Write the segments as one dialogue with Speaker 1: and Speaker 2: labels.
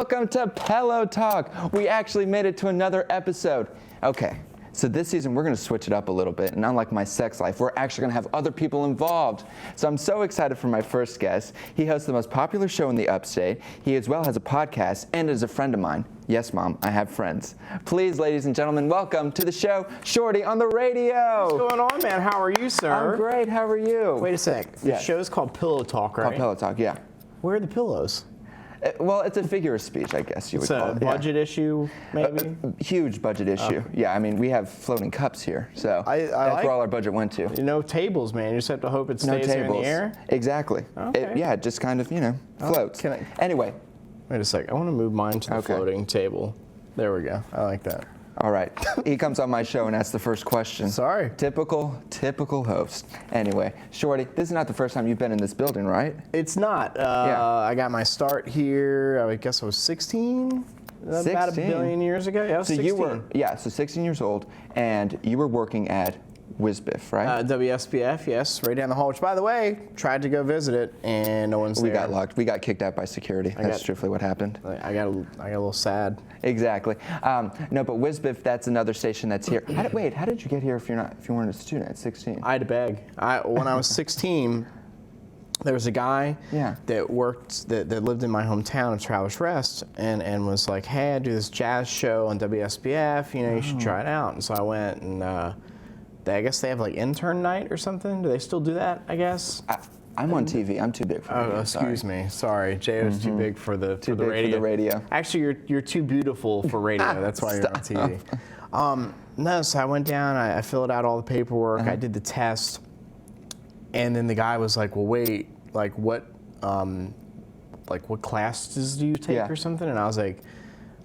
Speaker 1: welcome to Pillow Talk. We actually made it to another episode. Okay, so this season we're gonna switch it up a little bit, and unlike my sex life, we're actually gonna have other people involved. So I'm so excited for my first guest. He hosts the most popular show in the upstate. He as well has a podcast and is a friend of mine. Yes, Mom, I have friends. Please, ladies and gentlemen, welcome to the show, Shorty on the radio.
Speaker 2: What's going on, man? How are you, sir?
Speaker 1: I'm great, how are you?
Speaker 2: Wait a sec. The show's called Pillow Talk, right?
Speaker 1: Called Pillow Talk, yeah.
Speaker 2: Where are the pillows?
Speaker 1: Well, it's a figure of speech, I guess you would call it.
Speaker 2: It's a budget issue, maybe?
Speaker 1: Huge budget issue. Okay. Yeah, I mean, we have floating cups here, so that's where all our budget went to.
Speaker 2: No tables, man. You just have to hope it stays here in the air?
Speaker 1: Exactly.
Speaker 2: Okay.
Speaker 1: It just kind of, floats. Anyway.
Speaker 2: Wait a sec. I want to move mine to the floating table. There we go. I like that.
Speaker 1: All right. He comes on my show and asks the first question.
Speaker 2: Sorry.
Speaker 1: Typical host. Anyway, Shorty, this is not the first time you've been in this building, right?
Speaker 2: It's not. I got my start here, I guess I was 16? About a billion years ago. Yeah, I was 16.
Speaker 1: So 16 years old, and you were working at WSBIF, right?
Speaker 2: WSBF, yes, right down the hall, which, by the way, tried to go visit it, and no one's there.
Speaker 1: We got locked. We got kicked out by security. That's truthfully what happened.
Speaker 2: I got a little sad.
Speaker 1: Exactly. No, but WSBIF, that's another station that's here. How did you get here if you weren't a student at 16?
Speaker 2: I had to beg. When I was 16, there was a guy that lived in my hometown of Travelers Rest, and was like, hey, I do this jazz show on WSBF, you should try it out. And so I went, and I guess they have like intern night or something. Do they still do that, I guess?
Speaker 1: I'm on TV. I'm too big for radio.
Speaker 2: Oh, excuse me. Sorry. J.O.'s too big for the radio. Actually, you're too beautiful for radio. That's why you're on TV. No, so I went down. I filled out all the paperwork. I did the test. And then the guy was like, well, wait, what classes do you take or something? And I was like,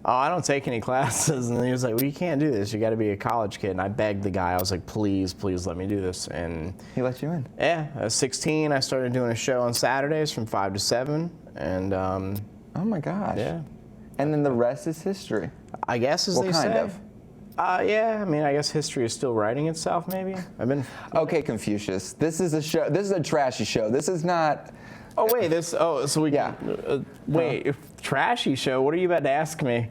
Speaker 2: oh, I don't take any classes. And he was like, well, you can't do this. You got to be a college kid. And I begged the guy. I was like, please let me do this. And
Speaker 1: he let you in?
Speaker 2: Yeah. I was 16. I started doing a show on Saturdays from 5 to 7. And
Speaker 1: oh, my gosh.
Speaker 2: Yeah.
Speaker 1: And then the rest is history.
Speaker 2: I guess, as they say.
Speaker 1: What kind of?
Speaker 2: Yeah, I mean, I guess history is still writing itself, maybe.
Speaker 1: Okay, Confucius. This is a show. This is a trashy show. This is not...
Speaker 2: Oh, wait, wait, trashy show? What are you about to ask me?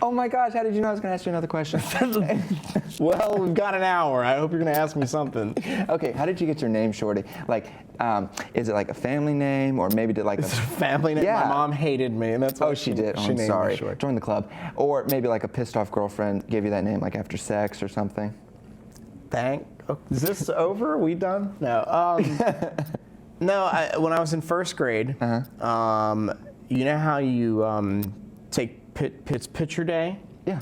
Speaker 1: Oh my gosh, how did you know I was going to ask you another question?
Speaker 2: Well, we've got an hour. I hope you're going to ask me something.
Speaker 1: Okay, how did you get your name, Shorty? Is it like a family name, or maybe
Speaker 2: It's a family name? Yeah. My mom hated me, and that's why
Speaker 1: she did. Oh, I'm sorry. Join the club. Or maybe like a pissed off girlfriend gave you that name, like after sex or something.
Speaker 2: Is this over? Are we done? No. No, when I was in first grade, you know how you take Pitt's picture day?
Speaker 1: Yeah.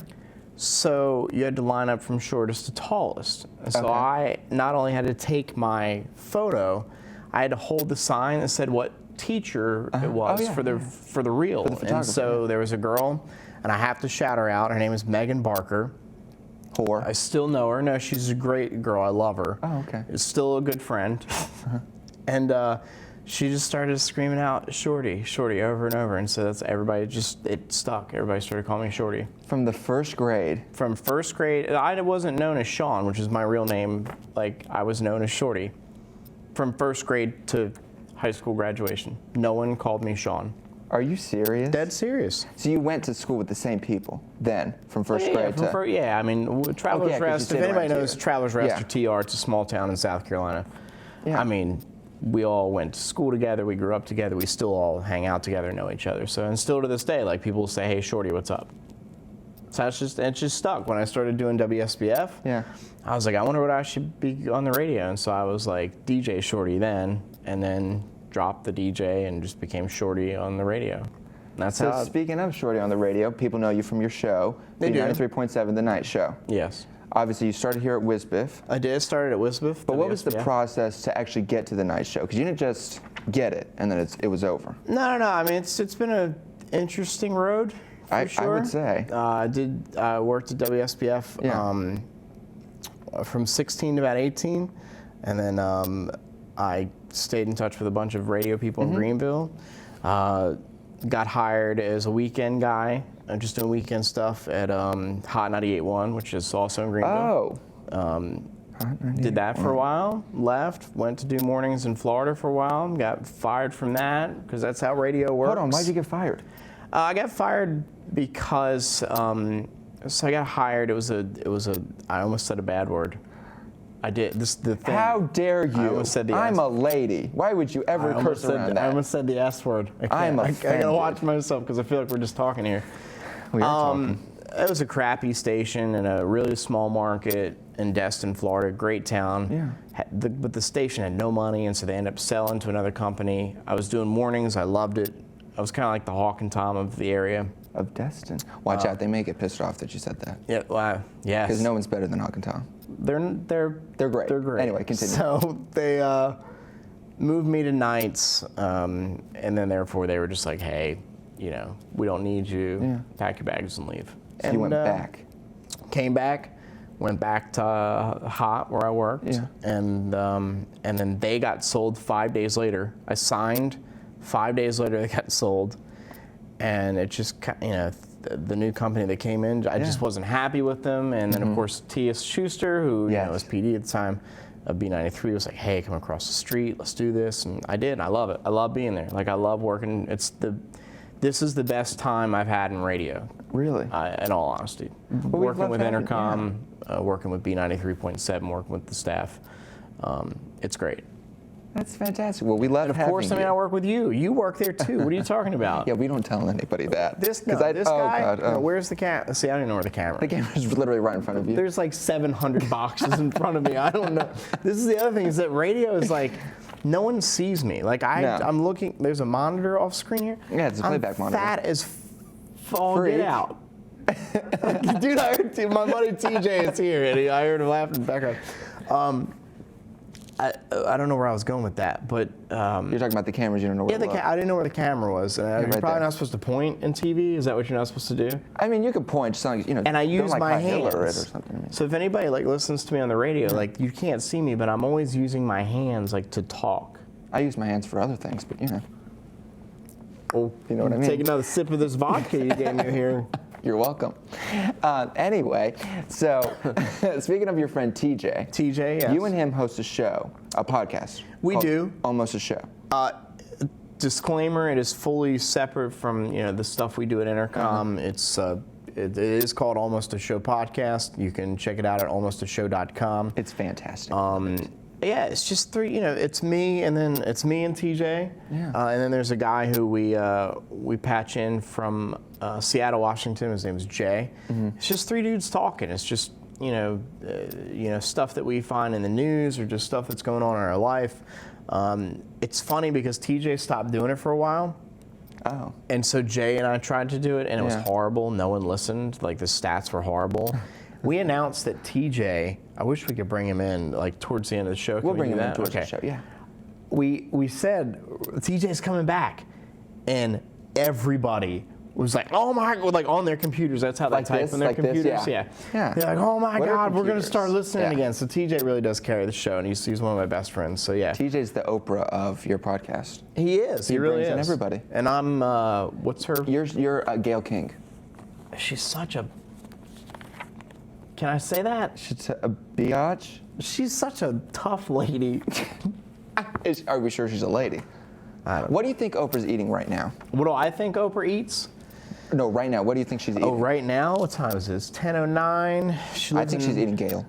Speaker 2: So you had to line up from shortest to tallest. And so I not only had to take my photo, I had to hold the sign that said what teacher it was for the reel. And so there was a girl, and I have to shout her out. Her name is Megan Barker. I still know her. No, she's a great girl. I love her.
Speaker 1: Oh, okay.
Speaker 2: Is still a good friend. And she just started screaming out, Shorty, Shorty, over and over. And so that's it stuck. Everybody started calling me Shorty.
Speaker 1: From the first grade?
Speaker 2: From first grade. I wasn't known as Sean, which is my real name. I was known as Shorty. From first grade to high school graduation. No one called me Sean.
Speaker 1: Are you serious?
Speaker 2: Dead serious.
Speaker 1: So you went to school with the same people then, from first grade to...
Speaker 2: Yeah, I mean, Travelers Rest, if anybody knows Travelers Rest or TR, it's a small town in South Carolina. Yeah. I mean... We all went to school together, we grew up together, we still all hang out together, know each other. So, and still to this day, people say, hey, Shorty, what's up? So it just stuck. When I started doing WSBF, I was like, I wonder what I should be on the radio. And so I was like, DJ Shorty then, and then dropped the DJ and just became Shorty on the radio. And that's
Speaker 1: so speaking of Shorty on the radio, people know you from your show, the 93.7 The Night Show.
Speaker 2: Yes.
Speaker 1: Obviously, you started here at WSBIF.
Speaker 2: I did start at WSBIF.
Speaker 1: But what was the process to actually get to the night show? Because you didn't just get it and then it was over.
Speaker 2: No. I mean, it's been an interesting road, for sure.
Speaker 1: I would say.
Speaker 2: I worked at WSBF from 16 to about 18. And then I stayed in touch with a bunch of radio people in Greenville. Got hired as a weekend guy. Just doing weekend stuff at Hot 98.1, which is also in Greenville. Did that for a while, left, went to do mornings in Florida for a while, got fired from that, because that's how radio works.
Speaker 1: Hold on, why'd you get fired?
Speaker 2: I got fired because so I got hired. It was a. I almost said a bad word. I did. This the thing.
Speaker 1: How dare you?
Speaker 2: I almost said the
Speaker 1: I'm a lady. Why would you ever curse around that?
Speaker 2: I almost said the S word. I gotta watch myself because I feel like we're just talking here.
Speaker 1: We are talking.
Speaker 2: It was a crappy station in a really small market in Destin, Florida. Great town.
Speaker 1: Yeah.
Speaker 2: But the station had no money, and so they ended up selling to another company. I was doing mornings. I loved it. I was kind of like the Hawk and Tom of the area.
Speaker 1: Of Destin. Watch out, they may get pissed off that you said that.
Speaker 2: Yeah. Wow. Yes.
Speaker 1: Because no one's better than Hawk and Tom.
Speaker 2: They're great.
Speaker 1: They're great. Anyway, continue.
Speaker 2: So they moved me to nights, and then therefore they were just like, hey, we don't need you.
Speaker 1: Yeah.
Speaker 2: Pack your bags and leave.
Speaker 1: So you went back.
Speaker 2: Came back, went back to Hot where I worked,
Speaker 1: Yeah.
Speaker 2: and then they got sold 5 days later. I signed. 5 days later, they got sold, and it just the new company that came in, I just wasn't happy with them. And then of course T.S. Schuster, who was PD at the time of B93, was like, hey, come across the street, let's do this, and I did. And I love it. I love being there. Like I love working. This is the best time I've had in radio.
Speaker 1: Really?
Speaker 2: In all honesty.
Speaker 1: Well,
Speaker 2: working with Intercom, working with B93.7, working with the staff. It's great.
Speaker 1: That's fantastic. Well, we love having you.
Speaker 2: Of course, I work with you. You work there too. What are you talking about?
Speaker 1: Yeah, we don't tell anybody that.
Speaker 2: This guy?
Speaker 1: God,
Speaker 2: no, where's the camera? See, I don't even know where the camera
Speaker 1: The camera's literally right in front of you.
Speaker 2: There's like 700 boxes in front of me. I don't know. This is the other thing, is that radio is like, no one sees me. Like I'm looking, there's a monitor off screen here.
Speaker 1: Yeah, it's a playback monitor.
Speaker 2: Fat as get out. Dude, I heard my buddy TJ is here, and I heard him laughing in the background. I don't know where I was going with that, but
Speaker 1: you're talking about the cameras. You don't know where.
Speaker 2: Yeah, I didn't know where the camera was. You're
Speaker 1: right
Speaker 2: probably
Speaker 1: there.
Speaker 2: not supposed to point in TV. Is that what you're not supposed to do?
Speaker 1: I mean, you could point, just like,
Speaker 2: And I use
Speaker 1: like
Speaker 2: my
Speaker 1: hands. Or
Speaker 2: hands. So if anybody listens to me on the radio, you can't see me, but I'm always using my hands to talk.
Speaker 1: I use my hands for other things, but
Speaker 2: Oh,
Speaker 1: you know what I mean.
Speaker 2: Take another sip of this vodka you gave me here.
Speaker 1: You're welcome. Anyway, so speaking of your friend TJ.
Speaker 2: TJ, yes.
Speaker 1: You and him host a show, a podcast.
Speaker 2: We do.
Speaker 1: Almost a Show.
Speaker 2: Disclaimer, it is fully separate from the stuff we do at Intercom. It is called Almost a Show Podcast. You can check it out at almostashow.com.
Speaker 1: It's fantastic.
Speaker 2: Yeah, it's just three. It's me, and then it's me and TJ.
Speaker 1: Yeah.
Speaker 2: And then there's a guy who we patch in from Seattle, Washington. His name is Jay. It's just three dudes talking. It's just stuff that we find in the news or just stuff that's going on in our life. It's funny because TJ stopped doing it for a while.
Speaker 1: Oh.
Speaker 2: And so Jay and I tried to do it, and it was horrible. No one listened. The stats were horrible. We announced that TJ, I wish we could bring him in towards the end of the show.
Speaker 1: We'll bring him in towards the show, yeah.
Speaker 2: We said, TJ's coming back. And everybody was like, oh my God, on their computers. That's how they type on their computers.
Speaker 1: This,
Speaker 2: yeah.
Speaker 1: Yeah.
Speaker 2: They're like, oh my God, we're going to start listening
Speaker 1: Yeah.
Speaker 2: again. So TJ really does carry the show, and he's one of my best friends. So yeah.
Speaker 1: TJ's the Oprah of your podcast.
Speaker 2: He is. He really
Speaker 1: brings
Speaker 2: is.
Speaker 1: in everybody.
Speaker 2: And I'm, what's her?
Speaker 1: You're Gail King.
Speaker 2: She's such a, can I say that?
Speaker 1: She's a biatch.
Speaker 2: She's such a tough lady.
Speaker 1: Are we sure she's a lady?
Speaker 2: I don't know.
Speaker 1: What do you think Oprah's eating right now?
Speaker 2: What do I think Oprah eats?
Speaker 1: No, right now. What do you think she's eating?
Speaker 2: Oh, right now? What time is this? 10:09.
Speaker 1: I think she's eating Gail.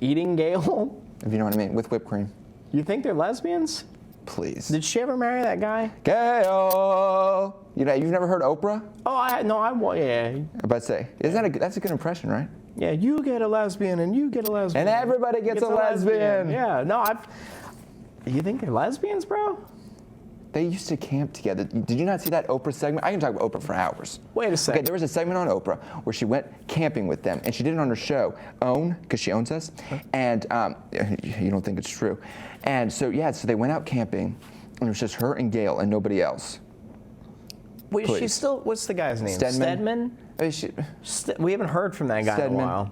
Speaker 2: Eating Gail?
Speaker 1: If you know what I mean, with whipped cream.
Speaker 2: You think they're lesbians?
Speaker 1: Please.
Speaker 2: Did she ever marry that guy?
Speaker 1: Gail! You've never heard Oprah?
Speaker 2: Oh, yeah.
Speaker 1: I'm about to say, that's a good impression, right?
Speaker 2: Yeah, you get a lesbian and you get a lesbian.
Speaker 1: And everybody gets a lesbian.
Speaker 2: Yeah, no, you think they're lesbians, bro?
Speaker 1: They used to camp together. Did you not see that Oprah segment? I can talk about Oprah for hours.
Speaker 2: Wait a second.
Speaker 1: Okay, there was a segment on Oprah where she went camping with them, and she did it on her show, OWN, because she owns us. And you don't think it's true. And so they went out camping, and it was just her and Gail and nobody else.
Speaker 2: Wait, she's still, what's the guy's name?
Speaker 1: Stedman?
Speaker 2: We haven't heard from that guy in a while.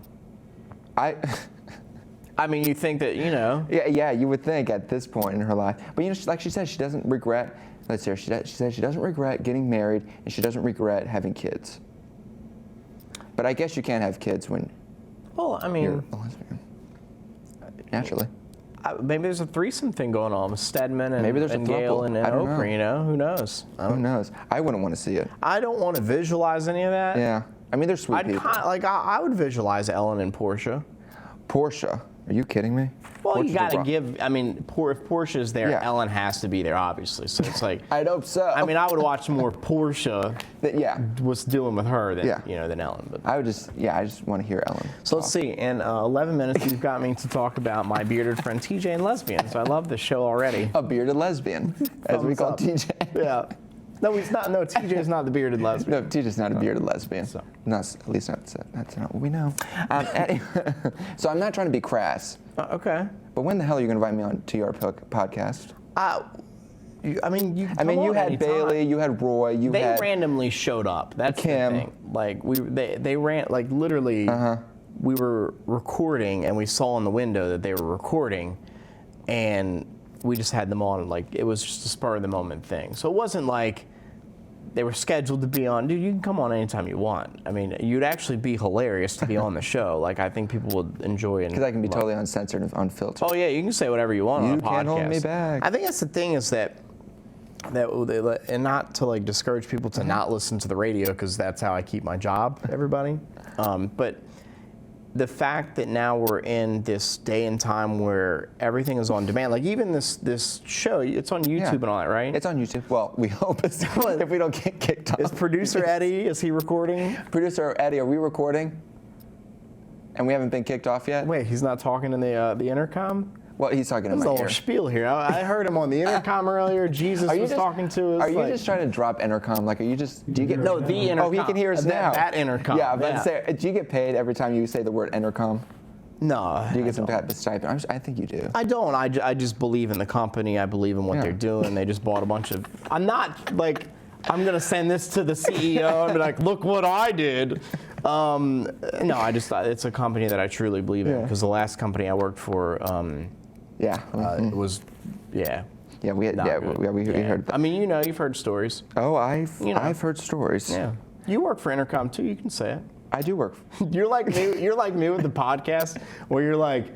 Speaker 2: I mean, you think that,
Speaker 1: Yeah, you would think at this point in her life. But, like she said, she doesn't regret, let's hear, she said she doesn't regret getting married, and she doesn't regret having kids. But I guess you can't have kids when you're a lesbian. Naturally.
Speaker 2: Maybe there's a threesome thing going on with Stedman and,
Speaker 1: maybe there's
Speaker 2: and
Speaker 1: a
Speaker 2: Gale and Oprah, you know? Who knows?
Speaker 1: Who knows? I wouldn't want to see it.
Speaker 2: I don't want to visualize any of that.
Speaker 1: Yeah. I mean, they're sweet people.
Speaker 2: I would visualize Ellen and Portia.
Speaker 1: Portia? Are you kidding me?
Speaker 2: Well,
Speaker 1: Portia's
Speaker 2: you got to give, I mean, if Portia's there,
Speaker 1: Yeah.
Speaker 2: Ellen has to be there, obviously. So it's like.
Speaker 1: I'd hope so.
Speaker 2: I mean, I would watch more Portia
Speaker 1: Yeah.
Speaker 2: what's doing with her than,
Speaker 1: Yeah.
Speaker 2: than Ellen. But.
Speaker 1: I just want to hear Ellen.
Speaker 2: So let's see. In 11 minutes, you've got me to talk about my bearded friend TJ and lesbians. I love this show already.
Speaker 1: A bearded lesbian, as we call TJ.
Speaker 2: Yeah. No, he's not. No, TJ's not the bearded lesbian.
Speaker 1: No, TJ's not a bearded lesbian.
Speaker 2: So.
Speaker 1: At least that's not what we know. Anyway, so I'm not trying to be crass.
Speaker 2: Okay.
Speaker 1: But when the hell are you going to invite me on to your podcast?
Speaker 2: You
Speaker 1: had Bailey, you had Roy,
Speaker 2: They
Speaker 1: had
Speaker 2: randomly showed up. That's
Speaker 1: Kim.
Speaker 2: the thing. Like they ran like literally. We were recording and we saw in the window that they were recording, and we just had them on. Like it was just a spur of the moment thing. So it wasn't like they were scheduled to be on. Dude, you can come on anytime you want. I mean, you'd actually be hilarious to be on the show. Like I think people would enjoy it.
Speaker 1: Because I can be totally uncensored and unfiltered.
Speaker 2: Oh yeah, you can say whatever you want on a podcast.
Speaker 1: You can't hold me back.
Speaker 2: I think that's the thing is that and not to like discourage people to not listen to the radio because that's how I keep my job, everybody. But the fact that now we're in this day and time where everything is on demand, like even this show, it's on YouTube and all that, right?
Speaker 1: It's on YouTube. Well, we hope it's if we don't get kicked off.
Speaker 2: Is producer Eddie, is he recording?
Speaker 1: Producer Eddie, are we recording? And we haven't been kicked off yet?
Speaker 2: Wait, he's not talking in the intercom?
Speaker 1: Well, he's talking in
Speaker 2: There's
Speaker 1: my
Speaker 2: a
Speaker 1: ear.
Speaker 2: little spiel here. I heard him on the intercom earlier. Jesus was talking to us.
Speaker 1: Are you just trying to drop intercom? Like, do you get?
Speaker 2: No, the intercom.
Speaker 1: Oh, he can hear us now.
Speaker 2: That intercom.
Speaker 1: Yeah, but say, do you get paid every time you say the word intercom?
Speaker 2: No.
Speaker 1: Do you get some stipend? I think you do.
Speaker 2: I don't. I just believe in the company. I believe in what they're doing. They just bought a bunch of. I'm not like. I'm gonna send this to the CEO and be like, look what I did. No, I just thought it's a company that I truly believe in because the last company I worked for. It was,
Speaker 1: Yeah, we heard.
Speaker 2: I mean, you've heard stories.
Speaker 1: Oh, I've heard stories.
Speaker 2: Yeah, you work for Intercom too. You can say it.
Speaker 1: I do work.
Speaker 2: You're like me. You're like me with the podcast, where you're like,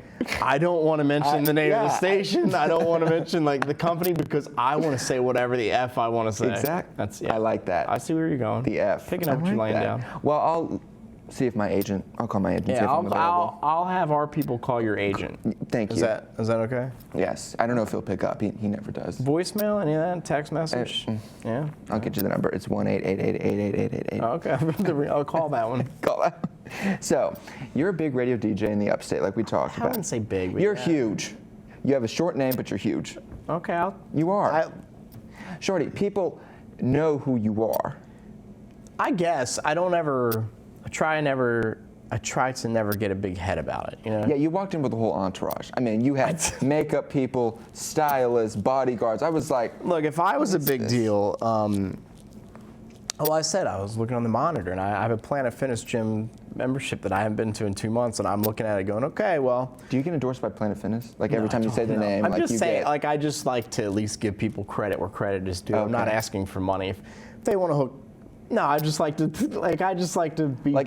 Speaker 2: I don't want to mention the name of the station. I don't want to mention like the company because I want to say whatever the F I want to say.
Speaker 1: Exactly. I like that.
Speaker 2: I see where you're going.
Speaker 1: The F.
Speaker 2: Picking up what you're laying down.
Speaker 1: Well, I'll see if my agent. I'll call my agent.
Speaker 2: Yeah,
Speaker 1: see if I'm available.
Speaker 2: I'll have our people call your agent.
Speaker 1: Thank you.
Speaker 2: Is that okay?
Speaker 1: Yes. I don't know if he'll pick up. He never does.
Speaker 2: Voicemail? Any of that? Text message? Yeah.
Speaker 1: I'll get you the number. It's 1-888-888-888.
Speaker 2: Okay. I'll call that one.
Speaker 1: Call that. So, you're a big radio DJ in the upstate, like we talked about.
Speaker 2: I wouldn't say big.
Speaker 1: You're huge. You have a short name, but you're huge.
Speaker 2: Okay.
Speaker 1: You are. Shorty, people know who you are.
Speaker 2: I guess. I try to never get a big head about it, you know?
Speaker 1: Yeah, you walked in with the whole entourage. I mean, you had makeup people, stylists, bodyguards. I was like...
Speaker 2: Look, if I was a big deal, I said I was looking on the monitor, and I have a Planet Fitness gym membership that I haven't been to in 2 months, and I'm looking at it going, okay, well...
Speaker 1: Do you get endorsed by Planet Fitness? Like every time you say their name,
Speaker 2: I'm just saying, like, I just like to at least give people credit where credit is due. Okay. I'm not asking for money. If they want to hook... No, I just like to be
Speaker 1: like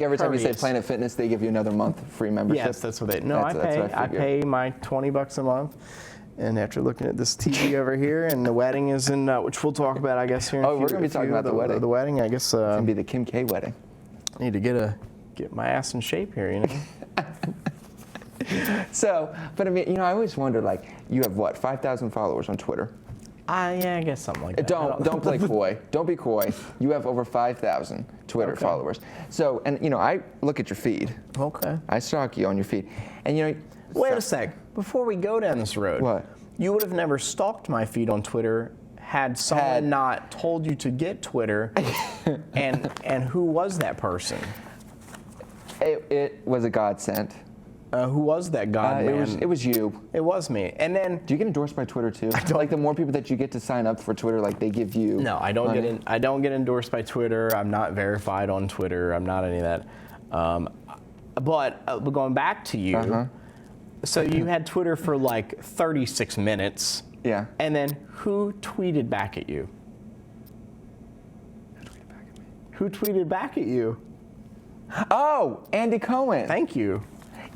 Speaker 1: every time you
Speaker 2: courteous.
Speaker 1: say Planet Fitness, they give you another month free membership.
Speaker 2: Yes, that's what they. No, I pay my $20 a month, and after looking at this TV over here, and the wedding is in, which we'll talk about, I guess. Here.
Speaker 1: Oh, we're gonna be talking about the wedding.
Speaker 2: The wedding, I guess.
Speaker 1: It's gonna be the Kim K wedding.
Speaker 2: I need to get my ass in shape here, you know.
Speaker 1: So, but I mean, I always wonder, like, you have what, 5,000 followers on Twitter?
Speaker 2: Yeah, I guess something like that.
Speaker 1: Don't play coy. Don't be coy. You have over 5,000 Twitter followers. So, and I look at your feed.
Speaker 2: Okay.
Speaker 1: I stalk you on your feed, and
Speaker 2: Wait a sec. Before we go down this road.
Speaker 1: What?
Speaker 2: You would have never stalked my feed on Twitter had someone not told you to get Twitter. and who was that person?
Speaker 1: It was a godsend.
Speaker 2: Who was that god man?
Speaker 1: It was you.
Speaker 2: It was me. And then,
Speaker 1: do you get endorsed by Twitter too? Like the more people that you get to sign up for Twitter, like they give you.
Speaker 2: No, I don't money. I don't get endorsed by Twitter. I'm not verified on Twitter. I'm not any of that. But going back to you, so you had Twitter for like 36 minutes.
Speaker 1: Yeah.
Speaker 2: And then who tweeted back at you? Who tweeted back at you?
Speaker 1: Oh, Andy Cohen.
Speaker 2: Thank you.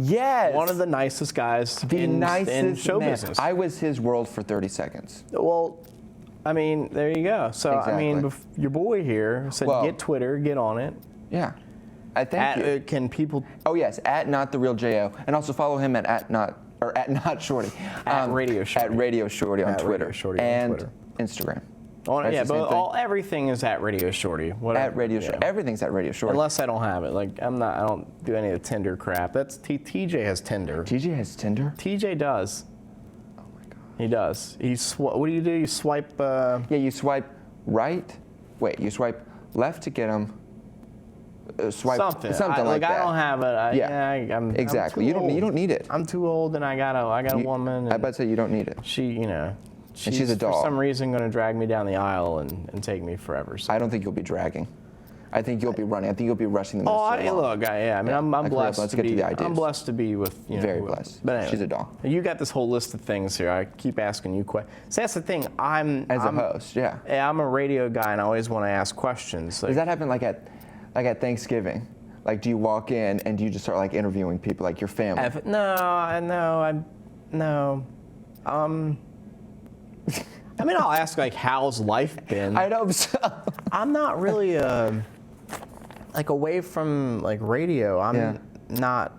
Speaker 1: Yes.
Speaker 2: One of the nicest guys in show business.
Speaker 1: I was his world for 30 seconds.
Speaker 2: Well, I mean, there you go. So,
Speaker 1: Exactly.
Speaker 2: I mean, your boy here said, get Twitter, get on it.
Speaker 1: Yeah. I think
Speaker 2: can people...
Speaker 1: Oh, yes, at Not The Real J.O. And also follow him at Not Shorty.
Speaker 2: At Radio Shorty.
Speaker 1: At Radio Shorty on Twitter.
Speaker 2: Radio Shorty
Speaker 1: and
Speaker 2: on Twitter.
Speaker 1: Instagram.
Speaker 2: Yeah, but everything is at Radio Shorty. Whatever,
Speaker 1: at Radio Shorty. Everything's at Radio Shorty.
Speaker 2: Unless I don't have it. Like, I don't do any of the Tinder crap. That's TJ has Tinder.
Speaker 1: TJ has Tinder?
Speaker 2: TJ does.
Speaker 1: Oh my God.
Speaker 2: He does. What do? You swipe...
Speaker 1: Yeah, you swipe right. Wait, you swipe left to get him. Swipe
Speaker 2: something
Speaker 1: like that.
Speaker 2: I don't have it. I'm
Speaker 1: exactly.
Speaker 2: I'm
Speaker 1: you don't need it.
Speaker 2: I'm too old, and I got a woman.
Speaker 1: I bet you don't need it.
Speaker 2: She's
Speaker 1: a doll.
Speaker 2: For some reason going to drag me down the aisle and take me forever. So.
Speaker 1: I don't think you'll be dragging. I think you'll be running. I think you'll be rushing the
Speaker 2: I'm blessed.
Speaker 1: Let's get to the ideas.
Speaker 2: I'm blessed to be with.
Speaker 1: Very blessed.
Speaker 2: But anyway,
Speaker 1: she's a doll.
Speaker 2: You got this whole list of things here. I keep asking you questions. So that's the thing. I'm
Speaker 1: a host. Yeah.
Speaker 2: I'm a radio guy, and I always want to ask questions.
Speaker 1: Does that happen like at Thanksgiving? Like, do you walk in and do you just start like interviewing people, like your family?
Speaker 2: No. I mean, I'll ask like, how's life been?
Speaker 1: I hope so.
Speaker 2: I'm not really like away from like radio. I'm not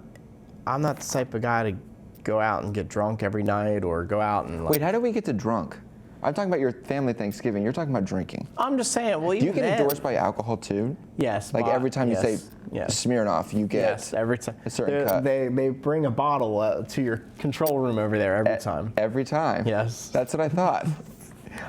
Speaker 2: the type of guy to go out and get drunk every night or go out and.
Speaker 1: Wait, how do we get to drunk? I'm talking about your family Thanksgiving. You're talking about drinking.
Speaker 2: I'm just saying. Well,
Speaker 1: do you get endorsed by alcohol too?
Speaker 2: Yes.
Speaker 1: Like every time you say Smirnoff, you get
Speaker 2: every time
Speaker 1: a certain cut.
Speaker 2: They bring a bottle to your control room over there every time.
Speaker 1: Every time.
Speaker 2: Yes.
Speaker 1: That's what I thought.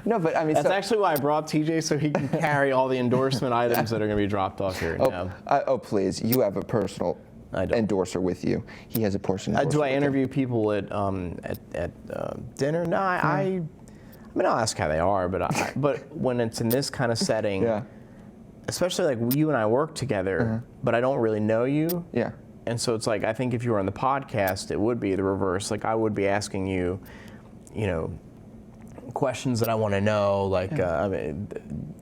Speaker 1: No, but I mean,
Speaker 2: that's actually why I brought TJ, so he can carry all the endorsement items that are going to be dropped off here.
Speaker 1: Oh, please! You have a personal endorser with you. He has a portion.
Speaker 2: Do I interview people at dinner? No, I mean, I'll ask how they are, but when it's in this kind of setting, especially like you and I work together, but I don't really know you.
Speaker 1: Yeah.
Speaker 2: And so it's like, I think if you were on the podcast, it would be the reverse. Like, I would be asking you, questions that I want to know. Like, I mean,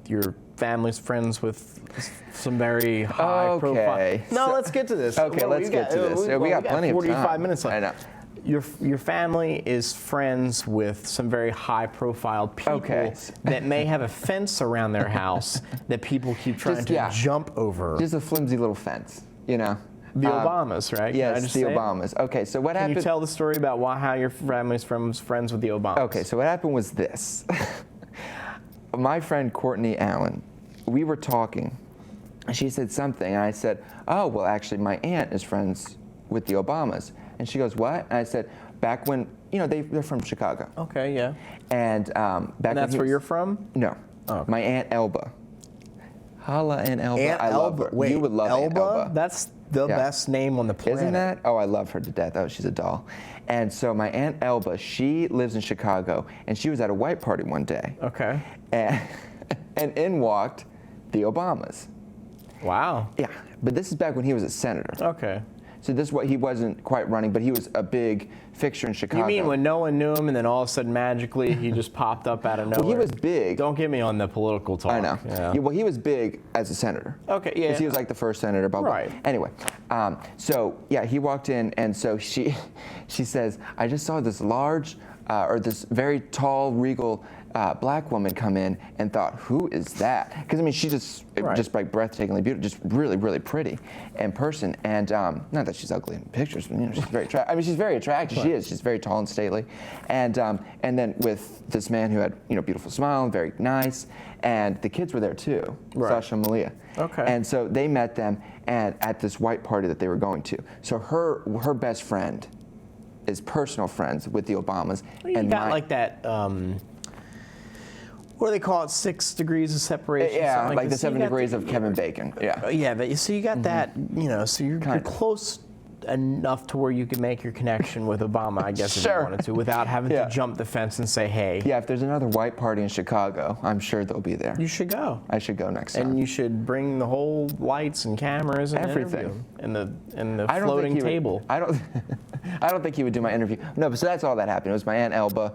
Speaker 2: your family's friends with some very high profile. No, let's get to this.
Speaker 1: Okay, let's get to this. We got plenty of time.
Speaker 2: 45 minutes left.
Speaker 1: I know.
Speaker 2: Your family is friends with some very high-profile people that may have a fence around their house that people keep trying to jump over.
Speaker 1: Just a flimsy little fence,
Speaker 2: The Obamas, right?
Speaker 1: Yes, the Obamas. Okay, so what happened?
Speaker 2: Can you tell the story about how your family's friends with the Obamas?
Speaker 1: Okay, so what happened was this. My friend Courtney Allen, we were talking, and she said something, and I said, oh, well, actually, my aunt is friends with the Obamas. And she goes, what? And I said, back when, they're from Chicago.
Speaker 2: Okay, yeah.
Speaker 1: And back
Speaker 2: that's where you're from?
Speaker 1: No. Oh, okay. My Aunt Elba. Holla, Aunt Elba.
Speaker 2: Aunt
Speaker 1: I love her.
Speaker 2: Wait,
Speaker 1: you would love Aunt Elba.
Speaker 2: That's the best name on the planet.
Speaker 1: Isn't that? Oh, I love her to death. Oh, she's a doll. And so my Aunt Elba, she lives in Chicago, and she was at a white party one day.
Speaker 2: Okay.
Speaker 1: And in walked the Obamas.
Speaker 2: Wow.
Speaker 1: Yeah, but this is back when he was a senator.
Speaker 2: Okay.
Speaker 1: So this is what he wasn't quite running, but he was a big fixture in Chicago.
Speaker 2: You mean when no one knew him and then all of a sudden magically he just popped up out of nowhere?
Speaker 1: Well, he was big.
Speaker 2: Don't get me on the political talk.
Speaker 1: I know. Yeah. Well, he was big as a senator.
Speaker 2: Okay, yeah.
Speaker 1: Because he was like the first senator, blah, blah.
Speaker 2: Right.
Speaker 1: Anyway, so yeah, he walked in, and so she says, I just saw this large, or this very tall, regal black woman come in and thought, who is that? Because I mean, she's just like breathtakingly beautiful, just really, really pretty in person. And not that she's ugly in pictures, but she's very attractive. I mean, she's very attractive. Right. She is. She's very tall and stately. And then with this man who had beautiful smile and very nice, and the kids were there too, Sasha and Malia.
Speaker 2: Okay.
Speaker 1: And so they met them at this white party that they were going to. So her best friend is personal friends with the Obamas.
Speaker 2: Well, you got like that. What do they call it? 6 degrees of separation.
Speaker 1: Yeah, like the 7 degrees of Kevin Bacon. Yeah.
Speaker 2: Yeah, but so you got that. So you're close enough to where you could make your connection with Obama, I guess, if you wanted to, without having to jump the fence and say, hey.
Speaker 1: Yeah, if there's another white party in Chicago, I'm sure they'll be there.
Speaker 2: You should go.
Speaker 1: I should go next time.
Speaker 2: And you should bring the whole lights and cameras and
Speaker 1: everything,
Speaker 2: and the floating table.
Speaker 1: I don't think he would do my interview. No, but so that's all that happened. It was my Aunt Elba,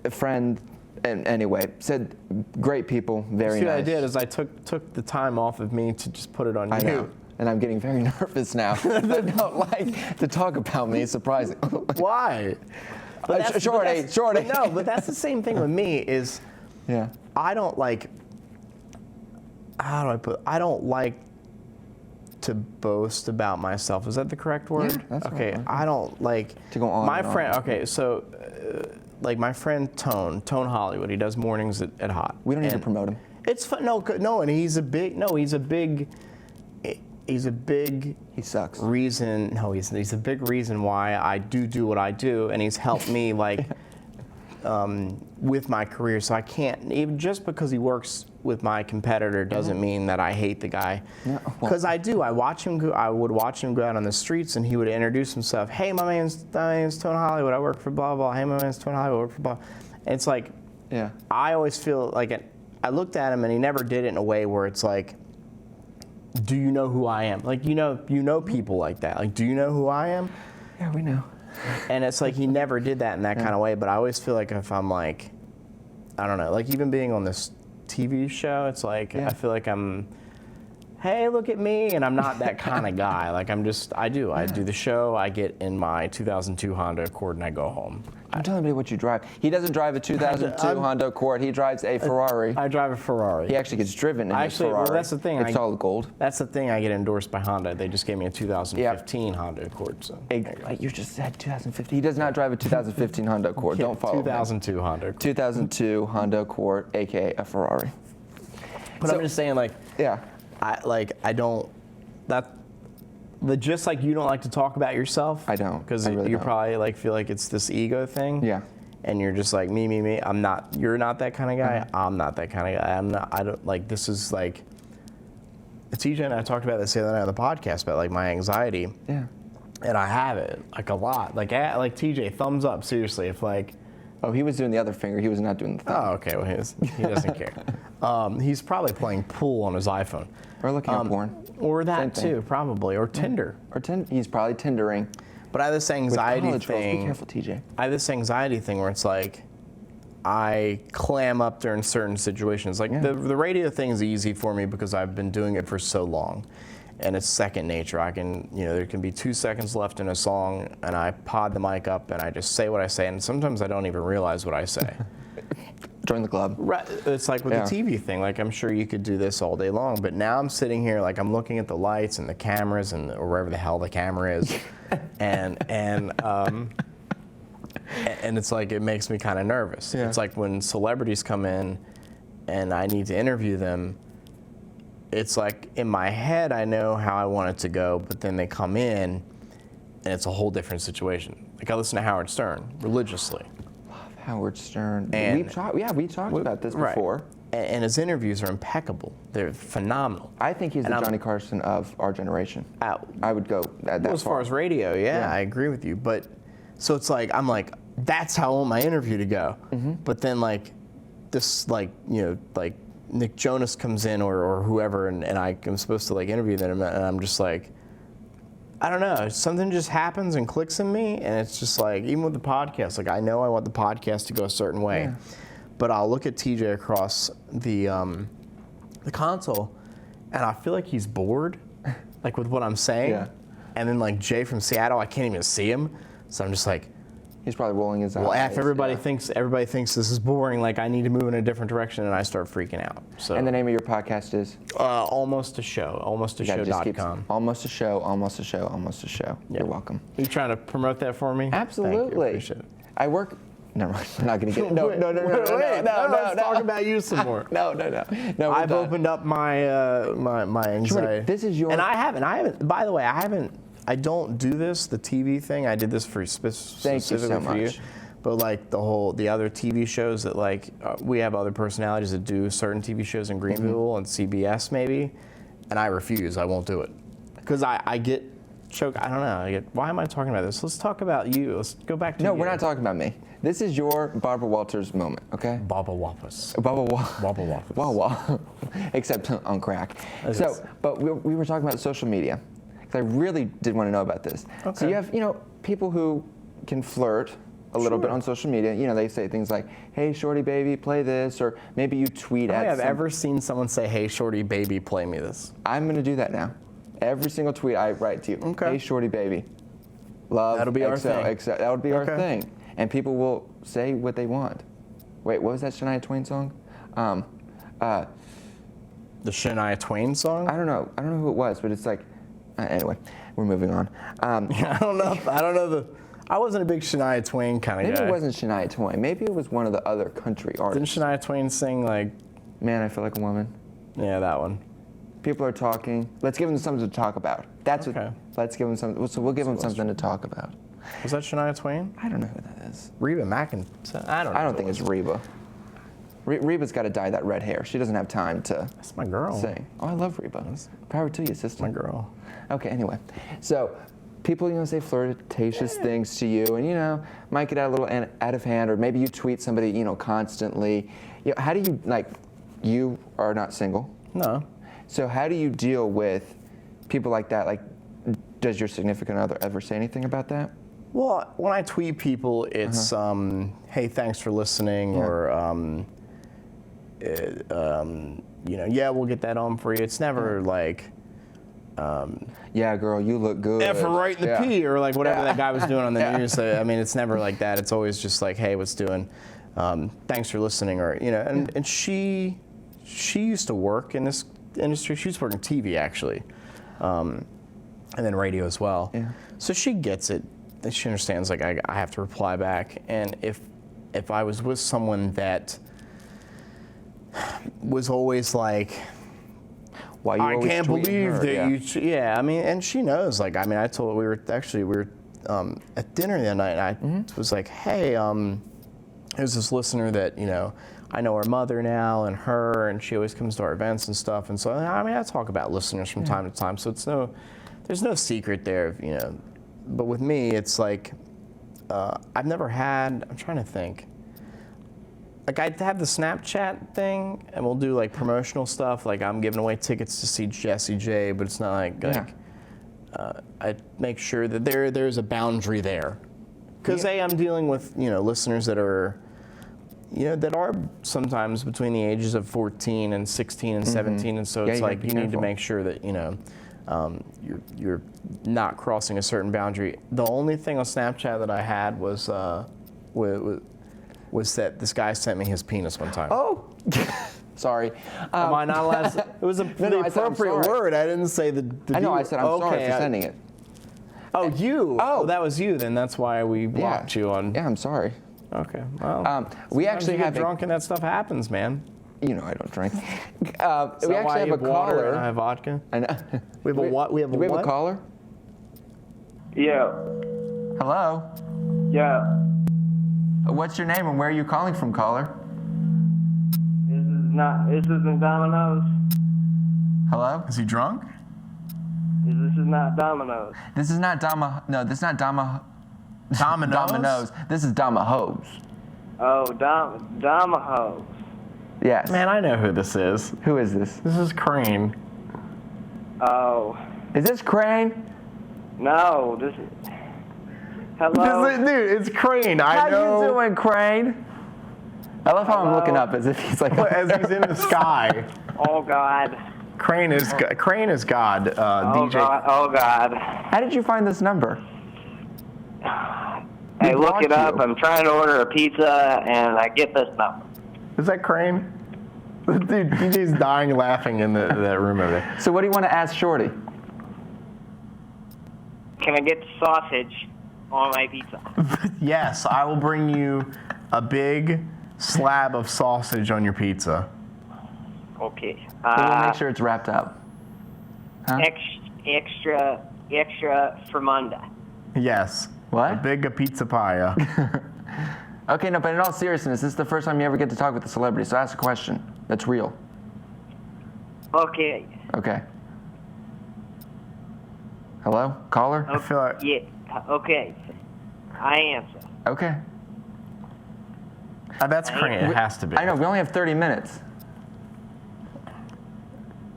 Speaker 1: a friend. And anyway, said great people, very nice.
Speaker 2: What I did is I took the time off of me to just put it on you.
Speaker 1: I know. And I'm getting very nervous now. I don't like to talk about me, surprising.
Speaker 2: Why?
Speaker 1: Shorty.
Speaker 2: No, but that's the same thing with me is I don't like, I don't like to boast about myself. Is that the correct word?
Speaker 1: Yeah, that's
Speaker 2: okay.
Speaker 1: right.
Speaker 2: I don't like
Speaker 1: to go on.
Speaker 2: My
Speaker 1: and
Speaker 2: friend.
Speaker 1: on.
Speaker 2: Okay, so like my friend Tone Hollywood. He does mornings at Hot.
Speaker 1: We don't need to promote him.
Speaker 2: It's fun. No, and he's a big.
Speaker 1: He sucks.
Speaker 2: Reason. No, he's a big reason why I do what I do, and he's helped me like with my career. So I can't even just because he works with my competitor doesn't mean that I hate the guy. Because I do. I watch him go. I would watch him go out on the streets, and he would introduce himself. Hey, my name's Tone Hollywood. I work for blah blah. Hey, my name's Tone Hollywood. I work for blah. And it's like, I always feel like I looked at him, and he never did it in a way where it's like, do you know who I am? Like, you know people like that. Like, do you know who I am?
Speaker 1: Yeah, we know.
Speaker 2: And it's like he never did that in that kind of way. But I always feel like if I'm like, I don't know, like even being on this TV show, it's like I feel like I'm, hey, look at me, and I'm not that kind of guy. Like I do the show, I get in my 2002 Honda Accord, and I go home.
Speaker 1: I'm telling me what you drive. He doesn't drive a 2002 Honda Accord. He drives a Ferrari.
Speaker 2: I drive a Ferrari.
Speaker 1: He actually gets driven in a Ferrari.
Speaker 2: Well, that's the thing.
Speaker 1: It's all gold.
Speaker 2: That's the thing. I get endorsed by Honda. They just gave me a 2015 Honda Accord. So
Speaker 1: you just said 2015. He does not drive a 2015 Honda Accord. Don't follow
Speaker 2: 2002 Honda Accord.
Speaker 1: 2002 Honda Accord, aka a Ferrari.
Speaker 2: But I'm just saying, like, I don't. Just like you don't like to talk about yourself.
Speaker 1: I don't.
Speaker 2: Because
Speaker 1: really
Speaker 2: you
Speaker 1: don't.
Speaker 2: probably like feel like it's this ego thing.
Speaker 1: Yeah.
Speaker 2: And you're just like me. I'm not. You're not that kind of guy. I'm not that kind of guy. I'm not. I don't like. This is like. TJ and I talked about this the other night on the podcast about like my anxiety.
Speaker 1: Yeah.
Speaker 2: And I have it like a lot. Like TJ, thumbs up. Seriously, if like.
Speaker 1: Oh, he was doing the other finger. He was not doing the thumb.
Speaker 2: Oh, okay. Well, he doesn't care. He's probably playing pool on his iPhone.
Speaker 1: Or looking at porn.
Speaker 2: Or that too, probably. Or Tinder.
Speaker 1: He's probably Tindering.
Speaker 2: But I have this anxiety
Speaker 1: With college girls,
Speaker 2: thing.
Speaker 1: be careful, TJ.
Speaker 2: I have this anxiety thing where it's like, I clam up during certain situations. Like the radio thing is easy for me because I've been doing it for so long. And it's second nature. I can, there can be 2 seconds left in a song, and I pod the mic up, and I just say what I say, and sometimes I don't even realize what I say.
Speaker 1: Join the club.
Speaker 2: Right. It's like with the TV thing. Like I'm sure you could do this all day long, but now I'm sitting here, like I'm looking at the lights and the cameras and or wherever the hell the camera is, and it's like it makes me kind of nervous.
Speaker 1: Yeah.
Speaker 2: It's like when celebrities come in, and I need to interview them. It's like in my head I know how I want it to go, but then they come in, and it's a whole different situation. Like I listen to Howard Stern religiously.
Speaker 1: Howard Stern.
Speaker 2: And
Speaker 1: we talked about this before.
Speaker 2: And his interviews are impeccable. They're phenomenal.
Speaker 1: I think he's the Johnny Carson of our generation. I would go that far.
Speaker 2: As far as radio, I agree with you. But so it's like I'm like that's how I want my interview to go. Mm-hmm. But then like this like Nick Jonas comes in or whoever and I'm supposed to like interview them and I'm just like. I don't know. Something just happens and clicks in me, and it's just like even with the podcast. Like I know I want the podcast to go a certain way, but I'll look at TJ across the console, and I feel like he's bored, like with what I'm saying. Yeah. And then like Jay from Seattle, I can't even see him, so I'm just like.
Speaker 1: He's probably rolling his eyes.
Speaker 2: Well, if everybody thinks this is boring, like I need to move in a different direction, and I start freaking out. So.
Speaker 1: And the name of your podcast is?
Speaker 2: Almost a Show. AlmostAShow.com.
Speaker 1: Almost a Show. Almost a Show. Almost a Show. Yep. You're welcome.
Speaker 2: Are you trying to promote that for me?
Speaker 1: Absolutely.
Speaker 2: Thank you. Appreciate it.
Speaker 1: I work. Never mind. I'm not going to get. No.
Speaker 2: Let's talk about you some more.
Speaker 1: No.
Speaker 2: I've opened up my anxiety.
Speaker 1: Shorty, this is your.
Speaker 2: And I haven't. By the way, I don't do this, the TV thing. I did this for specifically for you. But like the other TV shows that like we have other personalities that do certain TV shows in Greenville and CBS maybe, and I refuse. I won't do it because I get choked. I don't know. Why am I talking about this? Let's talk about you. Let's go back to you.
Speaker 1: No, we're not talking about me. This is your Barbara Walters moment, okay?
Speaker 2: Baba Wapas.
Speaker 1: Baba
Speaker 2: Wapas.
Speaker 1: Wawa. Except on crack. But we were talking about social media. I really did want to know about this. Okay. So you have, people who can flirt a little bit on social media. They say things like, "Hey, Shorty, baby, play this," or maybe you tweet at.
Speaker 2: I have ever seen someone say, "Hey, Shorty, baby, play me this."
Speaker 1: I'm going to do that now. Every single tweet I write to you.
Speaker 2: Okay.
Speaker 1: Hey, Shorty baby. Love.
Speaker 2: That'll be our thing.
Speaker 1: That would be our thing. And people will say what they want. Wait, what was that Shania Twain song?
Speaker 2: The Shania Twain song?
Speaker 1: I don't know who it was, but it's like, anyway, we're moving on.
Speaker 2: I don't know. I wasn't a big Shania Twain kind of guy.
Speaker 1: Maybe it wasn't Shania Twain. Maybe it was one of the other country artists.
Speaker 2: Didn't Shania Twain sing like,
Speaker 1: Man, I Feel Like a Woman?
Speaker 2: Yeah, that one.
Speaker 1: People are talking. Let's give them something to talk about. That's what. Let's give them something. So we'll give them something to talk about.
Speaker 2: Was that Shania Twain?
Speaker 1: I don't know who that is.
Speaker 2: Reba McEntire. I don't know.
Speaker 1: I don't think it's Reba. Reba's got to dye that red hair. She doesn't have time to.
Speaker 2: That's my girl.
Speaker 1: Sing. Oh, I love Reba. Power to you, sister.
Speaker 2: My girl.
Speaker 1: Okay. Anyway, so people, say flirtatious things to you, and might get out a little out of hand, or maybe you tweet somebody, constantly. How do you You are not single.
Speaker 2: No.
Speaker 1: So how do you deal with people like that? Like, does your significant other ever say anything about that?
Speaker 2: Well, when I tweet people, it's, hey, thanks for listening, or, yeah, we'll get that on for you. It's never like,
Speaker 1: yeah, girl, you look good.
Speaker 2: F for right in the P, or like whatever that guy was doing on the news. I mean, it's never like that. It's always just like, hey, what's doing? Thanks for listening, or, and she used to work in this industry. She used to work in TV, actually, and then radio as well. Yeah. So she gets it. She understands, like, I have to reply back. And if I was with someone that was always like, I can't believe that you, I mean, and she knows, like, I mean, I told her, we were at dinner the other night, and I was like, hey, there's this listener that, I know her mother now, and she always comes to our events and stuff. And so, I mean, I talk about listeners from time to time, so there's no secret there, But with me, it's like, I've never had, I'm trying to think. Like, I have the Snapchat thing, and we'll do, like, promotional stuff. Like, I'm giving away tickets to see Jessie J, but it's not like I make sure that there's a boundary there. Because, I'm dealing with, listeners that are, that are sometimes between the ages of 14 and 16 and 17, and so it's like, you need to make sure that, you're not crossing a certain boundary. The only thing on Snapchat that I had was that this guy sent me his penis one time.
Speaker 1: Oh, sorry.
Speaker 2: Am I not allowed to? It was the appropriate word. I didn't say the
Speaker 1: I know. I said I'm sorry for sending it.
Speaker 2: Oh, you? Oh, that was you. Then that's why we blocked you on.
Speaker 1: Yeah, I'm sorry.
Speaker 2: Okay. Well,
Speaker 1: we actually
Speaker 2: get drunk and that stuff happens, man.
Speaker 1: I don't drink. We actually have a caller.
Speaker 2: And I have vodka.
Speaker 1: I know.
Speaker 2: We have a what? We have a
Speaker 1: what? Do we have a caller?
Speaker 3: Yeah.
Speaker 1: Hello.
Speaker 3: Yeah.
Speaker 1: What's your name and where are you calling from, caller?
Speaker 3: This isn't Domino's.
Speaker 1: Hello?
Speaker 2: Is he drunk?
Speaker 3: This is not Domino's.
Speaker 1: This is not No, this is not
Speaker 2: Domino's?
Speaker 1: Domino's. This is Domahose.
Speaker 3: Oh, Domahose.
Speaker 1: Yes.
Speaker 2: Man, I know who this is.
Speaker 1: Who is this?
Speaker 2: This is Crane.
Speaker 3: Oh.
Speaker 1: Is this Crane?
Speaker 3: No, this is... Hello?
Speaker 2: Dude, it's Crane. I know.
Speaker 1: How you doing, Crane? I love how I'm looking up as if he's like...
Speaker 2: as he's in the sky.
Speaker 3: Oh, God.
Speaker 2: Crane is God,
Speaker 3: Oh,
Speaker 2: DJ.
Speaker 3: God. Oh, God.
Speaker 1: How did you find this number?
Speaker 3: I look it up. I'm trying to order a pizza, and I get this number.
Speaker 2: Is that Crane? Dude, DJ's dying laughing in that room over there.
Speaker 1: So what do you want to ask Shorty?
Speaker 3: Can I get sausage on my pizza?
Speaker 2: Yes, I will bring you a big slab of sausage on your pizza.
Speaker 3: Okay.
Speaker 1: We'll make sure it's wrapped up. Huh?
Speaker 3: Extra Fremunda.
Speaker 2: Yes.
Speaker 1: What?
Speaker 2: A big pizza pie.
Speaker 1: Okay, no, but in all seriousness, this is the first time you ever get to talk with a celebrity, so ask a question that's real.
Speaker 3: Okay.
Speaker 1: Okay. Hello? Caller?
Speaker 2: I feel like...
Speaker 3: Yeah. Okay. I answer.
Speaker 1: Okay.
Speaker 2: That's Crane. It has to be.
Speaker 1: I know, we only have 30 minutes.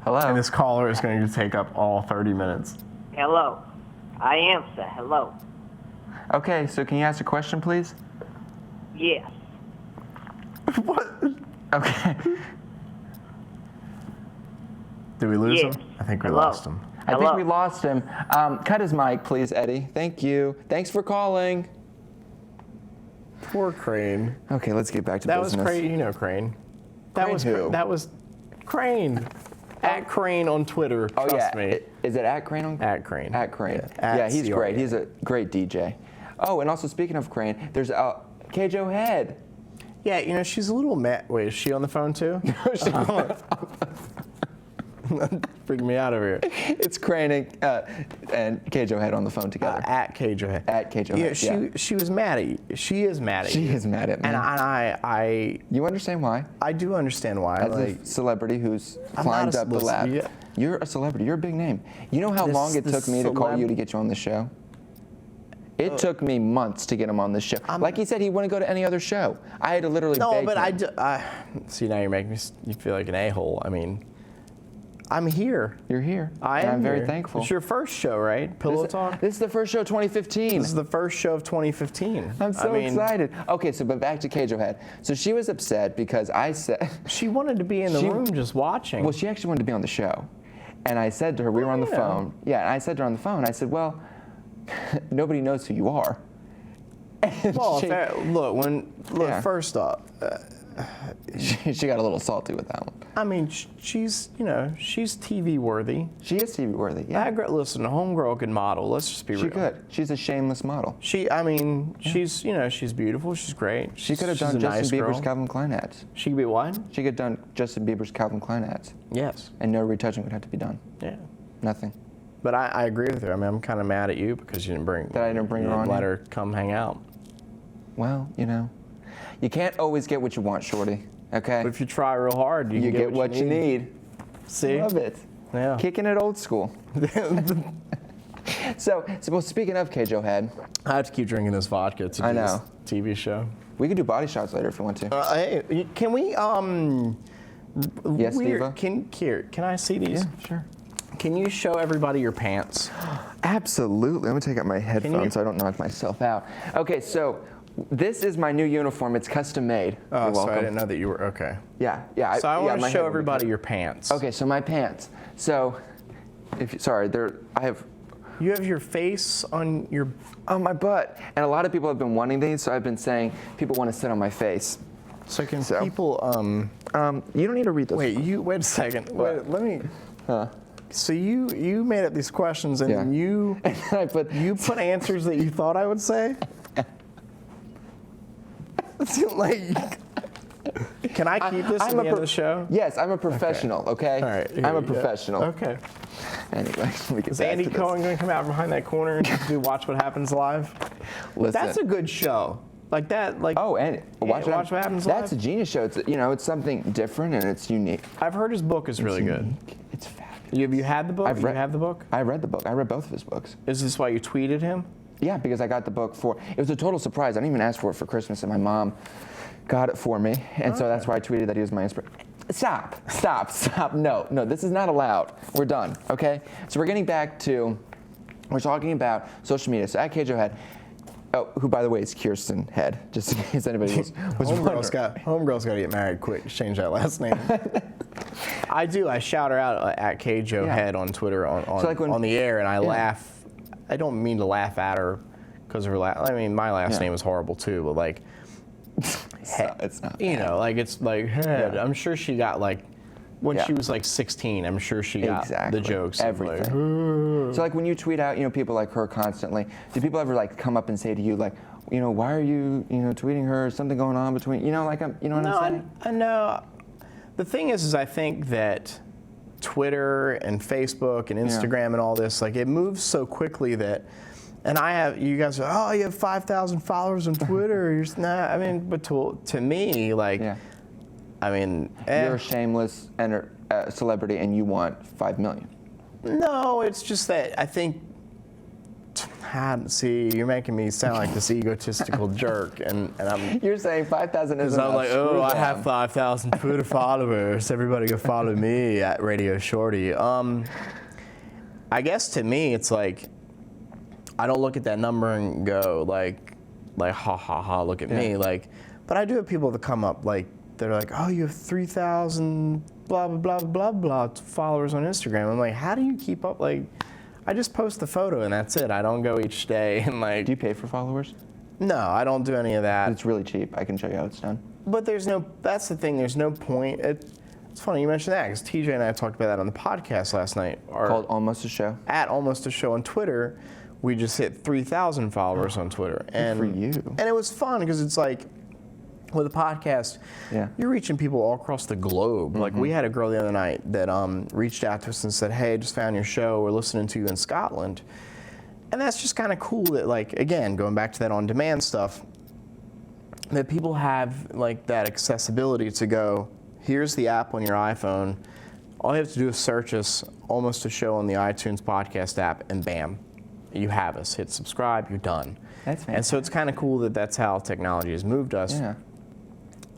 Speaker 1: Hello?
Speaker 2: And this caller is going to take up all 30 minutes.
Speaker 3: Hello. I answer. Hello.
Speaker 1: Okay, so can you ask a question, please?
Speaker 3: Yes.
Speaker 2: What?
Speaker 1: Okay.
Speaker 2: Did we lose
Speaker 3: Yes.
Speaker 2: him? I think we
Speaker 3: Hello.
Speaker 2: lost him.
Speaker 1: I think
Speaker 3: Hello?
Speaker 1: we lost him. Cut his mic, please, Eddie. Thank you. Thanks for calling.
Speaker 2: Poor Crane.
Speaker 1: Okay, let's get back to
Speaker 2: That
Speaker 1: business.
Speaker 2: was Crane. You know Crane.
Speaker 1: Crane who?
Speaker 2: That was Crane. At Crane on Twitter.
Speaker 1: Oh,
Speaker 2: Trust
Speaker 1: yeah.
Speaker 2: me.
Speaker 1: Is it at Crane on?
Speaker 2: At Crane.
Speaker 1: At Crane.
Speaker 2: Yeah,
Speaker 1: He's
Speaker 2: at
Speaker 1: great.
Speaker 2: CRA.
Speaker 1: He's a great DJ. Oh, and also speaking of Crane, there's Kjo Head.
Speaker 2: Yeah, you know, she's a little mad. Wait, is she on the phone too? Freaking me out over here.
Speaker 1: It's Crane and Kjo Head on the phone together.
Speaker 2: At Kjo Head.
Speaker 1: At Kjo
Speaker 2: Yeah,
Speaker 1: Head.
Speaker 2: she was mad at you. She is mad at you.
Speaker 1: She is mad at me.
Speaker 2: And I
Speaker 1: You understand why?
Speaker 2: do understand why.
Speaker 1: As
Speaker 2: like,
Speaker 1: a celebrity who's
Speaker 2: I'm
Speaker 1: climbed
Speaker 2: not a
Speaker 1: up the lab.
Speaker 2: yeah.
Speaker 1: You're a celebrity. You're a big name. You know how long it took me to call you to get you on the show? It took me months to get him on the show. Like he said, he wouldn't go to any other show. I had to literally
Speaker 2: no,
Speaker 1: beg
Speaker 2: but
Speaker 1: him.
Speaker 2: see, now you're making me you feel like an a-hole. I mean, I'm here.
Speaker 1: You're here.
Speaker 2: I
Speaker 1: and
Speaker 2: am
Speaker 1: I'm very
Speaker 2: here.
Speaker 1: thankful.
Speaker 2: It's your first show, right? Pillow Talk?
Speaker 1: This is the first show of 2015.
Speaker 2: This is the first show of 2015.
Speaker 1: I'm so excited. Okay, so but back to Kjo Head. So she was upset because I said
Speaker 2: She wanted to be in the room just watching.
Speaker 1: Well, she actually wanted to be on the show. And I said to her, we were on the phone. Yeah, and I said to her on the phone, I said, well, nobody knows who you are. And
Speaker 2: well,
Speaker 1: Yeah.
Speaker 2: first off,
Speaker 1: she got a little salty with that one.
Speaker 2: I mean, she's TV worthy.
Speaker 1: She is TV worthy. Yeah,
Speaker 2: Listen, homegirl can model. Let's just be real.
Speaker 1: she could. She's a shameless model.
Speaker 2: She's she's beautiful. She's great.
Speaker 1: She could have
Speaker 2: She's
Speaker 1: done
Speaker 2: a
Speaker 1: Justin
Speaker 2: nice
Speaker 1: Bieber's
Speaker 2: girl.
Speaker 1: Calvin Klein ads.
Speaker 2: She could be what?
Speaker 1: She could have done Justin Bieber's Calvin Klein ads.
Speaker 2: Yes.
Speaker 1: And no retouching would have to be done.
Speaker 2: Yeah.
Speaker 1: Nothing.
Speaker 2: But I agree with her. I mean, I'm kind of mad at you because you didn't bring.
Speaker 1: That I didn't bring her on
Speaker 2: Let
Speaker 1: here?
Speaker 2: her come hang out.
Speaker 1: Well, you can't always get what you want, Shorty. Okay?
Speaker 2: But if you try real hard, you can
Speaker 1: get what you need.
Speaker 2: See?
Speaker 1: Love it.
Speaker 2: Yeah.
Speaker 1: Kicking it old school. So well, speaking of Kjo Head,
Speaker 2: I have to keep drinking this vodka to do this TV show.
Speaker 1: we could do body shots later if you want to.
Speaker 2: Hey, can we?
Speaker 1: Yes, Diva?
Speaker 2: Can I see these?
Speaker 1: Yeah, sure.
Speaker 2: Can you show everybody your pants?
Speaker 1: Absolutely. Let me take out my headphones so I don't knock myself out. Okay, so this is my new uniform. It's custom made.
Speaker 2: Oh,
Speaker 1: You're
Speaker 2: so I
Speaker 1: welcome.
Speaker 2: didn't know that you were okay.
Speaker 1: Yeah.
Speaker 2: So I want
Speaker 1: my
Speaker 2: to show
Speaker 1: head will be
Speaker 2: everybody
Speaker 1: cut.
Speaker 2: your pants.
Speaker 1: Okay, so my pants. So, I have
Speaker 2: You have your face on your.
Speaker 1: on my butt, and a lot of people have been wanting these. So I've been saying people want to sit on my face.
Speaker 2: So can
Speaker 1: So-
Speaker 2: people?
Speaker 1: You don't need to read those.
Speaker 2: Wait a second.
Speaker 1: What?
Speaker 2: Wait, let me.
Speaker 1: Huh.
Speaker 2: So you made up these questions and
Speaker 1: Yeah.
Speaker 2: you
Speaker 1: I put
Speaker 2: put answers that you thought I would say. Like, can I keep this at the end of the show?
Speaker 1: Yes, I'm a professional. Okay.
Speaker 2: All right.
Speaker 1: I'm a professional.
Speaker 2: Okay.
Speaker 1: Anyway, we get
Speaker 2: Is
Speaker 1: back
Speaker 2: Andy
Speaker 1: to this.
Speaker 2: Cohen going to come out behind that corner and do Watch What Happens Live?
Speaker 1: Listen.
Speaker 2: That's a good show. Like that. Like.
Speaker 1: Oh, and Watch
Speaker 2: What Happens
Speaker 1: That's a
Speaker 2: Live?
Speaker 1: genius show. It's it's something different and it's unique.
Speaker 2: I've heard his book is really good.
Speaker 1: Unique. It's fabulous.
Speaker 2: Have you had the book?
Speaker 1: I've
Speaker 2: You
Speaker 1: read-
Speaker 2: have the book?
Speaker 1: I read the book. I read both of his books.
Speaker 2: Is this why you tweeted him?
Speaker 1: Yeah, because I got the book it was a total surprise. I didn't even ask for it for Christmas, and my mom got it for me, and so that's why I tweeted that he was my inspiration. Stop. No, this is not allowed. We're done, okay? So we're talking about social media. So at Kjo Head, who by the way is Kirsten Head, just in case anybody was wondering.
Speaker 2: Homegirl's got to get married quick. Just change that last name. I shout her out at Kjo
Speaker 1: Yeah.
Speaker 2: Head on Twitter on the air, and I laugh. I don't mean to laugh at her because of her I mean, my last name is horrible too, but like,
Speaker 1: It's not.
Speaker 2: it's like Head.
Speaker 1: Yeah.
Speaker 2: I'm sure she got like, when
Speaker 1: Yeah.
Speaker 2: she was like 16, I'm sure she got
Speaker 1: Exactly.
Speaker 2: the jokes.
Speaker 1: Everything. So like when you tweet out, people like her constantly, do people ever like come up and say to you like, why are you, tweeting her? Is something going on between, you know what I'm saying?
Speaker 2: I know. The thing is I think that Twitter and Facebook and Instagram and all this, like it moves so quickly that, and you guys are, you have 5,000 followers on Twitter. But to me, like, I mean,
Speaker 1: You're a shameless celebrity and you want 5 million.
Speaker 2: No, it's just that I think. See, you're making me sound like this egotistical jerk, and I'm.
Speaker 1: You're saying 5,000 isn't enough.
Speaker 2: I'm like,
Speaker 1: Screw
Speaker 2: I
Speaker 1: them.
Speaker 2: have 5,000 Twitter followers. Everybody go follow me at Radio Shorty. I guess to me, it's like, I don't look at that number and go like ha ha ha, look at me, like. But I do have people that come up like they're like, oh, you have 3,000 blah blah blah blah blah followers on Instagram. I'm like, how do you keep up? Like, I just post the photo and that's it. I don't go each day and like.
Speaker 1: Do you pay for followers?
Speaker 2: No, I don't do any of that.
Speaker 1: It's really cheap. I can show you how it's done.
Speaker 2: But that's the thing, there's no point. It's funny you mentioned that because TJ and I talked about that on the podcast last night.
Speaker 1: Called Almost a Show.
Speaker 2: At Almost a Show on Twitter, we just hit 3,000 followers on Twitter.
Speaker 1: Good for you.
Speaker 2: And it was fun because it's like, with a podcast, you're reaching people all across the globe. Like we had a girl the other night that reached out to us and said, hey, just found your show, we're listening to you in Scotland. And that's just kind of cool that, like, again, going back to that on-demand stuff, that people have like that accessibility to go, here's the app on your iPhone. All you have to do is search us, Almost a Show on the iTunes podcast app, and bam, you have us. Hit subscribe, you're done.
Speaker 1: That's fantastic.
Speaker 2: And so it's kind of cool that that's how technology has moved us.
Speaker 1: Yeah.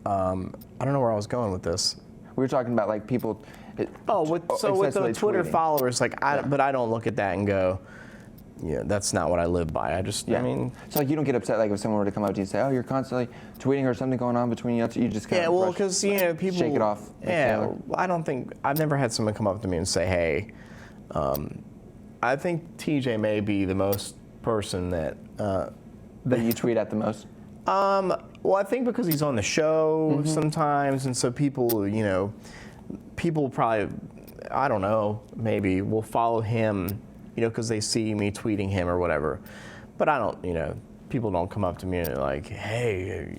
Speaker 2: I don't know where I was going with this.
Speaker 1: We were talking about like people.
Speaker 2: With the Twitter followers, like, but I don't look at that and go, yeah, that's not what I live by. I just, I mean.
Speaker 1: So like you don't get upset like if someone were to come up to you and say, oh, you're constantly tweeting or something going on between you. You just kind of
Speaker 2: well, because people
Speaker 1: shake it off.
Speaker 2: I don't think I've never had someone come up to me and say, hey, I think TJ may be the most person that
Speaker 1: you tweet at the most.
Speaker 2: Well, I think because he's on the show sometimes, and so people, people probably, I don't know, maybe will follow him, because they see me tweeting him or whatever. But I don't, people don't come up to me and like, hey,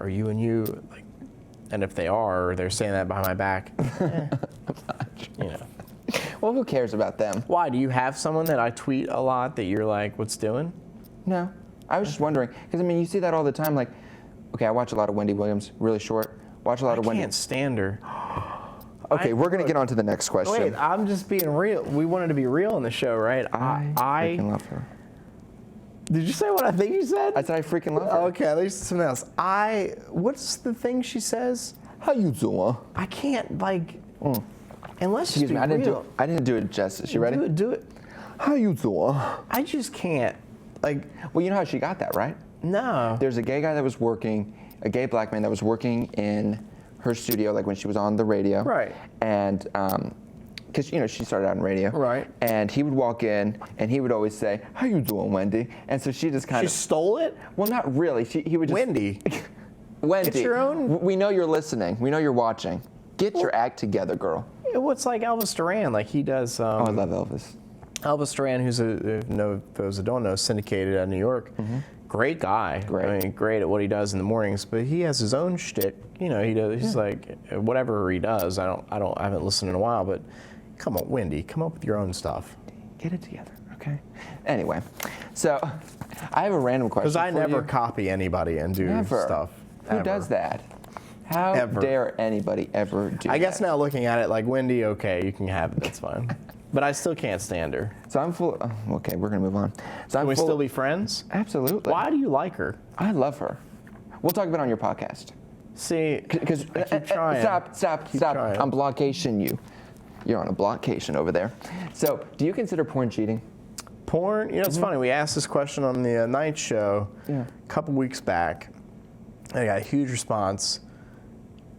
Speaker 2: are you and you, like, and if they are, they're saying that behind my back,
Speaker 1: Well, who cares about them?
Speaker 2: Why? Do you have someone that I tweet a lot that you're like, what's doing?
Speaker 1: No. I was just wondering, because I mean, you see that all the time. Like, okay, I watch a lot of Wendy Williams, really short. Watch a lot of Wendy.
Speaker 2: I can't stand her.
Speaker 1: Okay, we're gonna get on to the next question.
Speaker 2: Wait, I'm just being real. We wanted to be real on the show, right?
Speaker 1: I freaking love her.
Speaker 2: Did you say what I think you said?
Speaker 1: I said I freaking love her.
Speaker 2: Okay, at least something else. What's the thing she says?
Speaker 1: How you doing?
Speaker 2: I can't unless
Speaker 1: Excuse me, I didn't do it justice. You ready?
Speaker 2: Do it.
Speaker 1: How you doing?
Speaker 2: I just can't.
Speaker 1: Well, you know how she got that, right?
Speaker 2: No.
Speaker 1: There's a gay guy that was working, a gay black man that was working in her studio, like when she was on the radio.
Speaker 2: Right.
Speaker 1: And, because, she started out in radio.
Speaker 2: Right.
Speaker 1: And he would walk in, and he would always say, how you doing, Wendy? And so she just kind of...
Speaker 2: She stole it?
Speaker 1: Well, not really. He would just...
Speaker 2: Wendy.
Speaker 1: Wendy.
Speaker 2: It's your own...
Speaker 1: We know you're listening. We know you're watching. Get your act together, girl.
Speaker 2: It's like Elvis Duran. Like, he does...
Speaker 1: I love Elvis.
Speaker 2: Elvis Duran, who's those that don't know, syndicated out of New York. Great guy.
Speaker 1: Great.
Speaker 2: I mean, great at what he does in the mornings, but he has his own shtick. He does. He's like whatever he does. I haven't listened in a while, but come on, Wendy, come up with your own stuff.
Speaker 1: Get it together, okay? Anyway, so I have a random question.
Speaker 2: Because I never copy anybody and do stuff.
Speaker 1: Who does that? How dare anybody ever do that?
Speaker 2: I guess now looking at it, like, Wendy, okay, you can have it. That's fine. But I still can't stand her.
Speaker 1: So I'm full. Okay, we're gonna move on. So
Speaker 2: Can we still be friends?
Speaker 1: Absolutely.
Speaker 2: Why do you like her?
Speaker 1: I love her. We'll talk about it on your podcast.
Speaker 2: See,
Speaker 1: because
Speaker 2: keep trying.
Speaker 1: Stop.
Speaker 2: Trying.
Speaker 1: I'm blockation you. You're on a blockation over there. So, do you consider porn cheating?
Speaker 2: Porn? It's funny. We asked this question on the night show a couple weeks back. I got a huge response.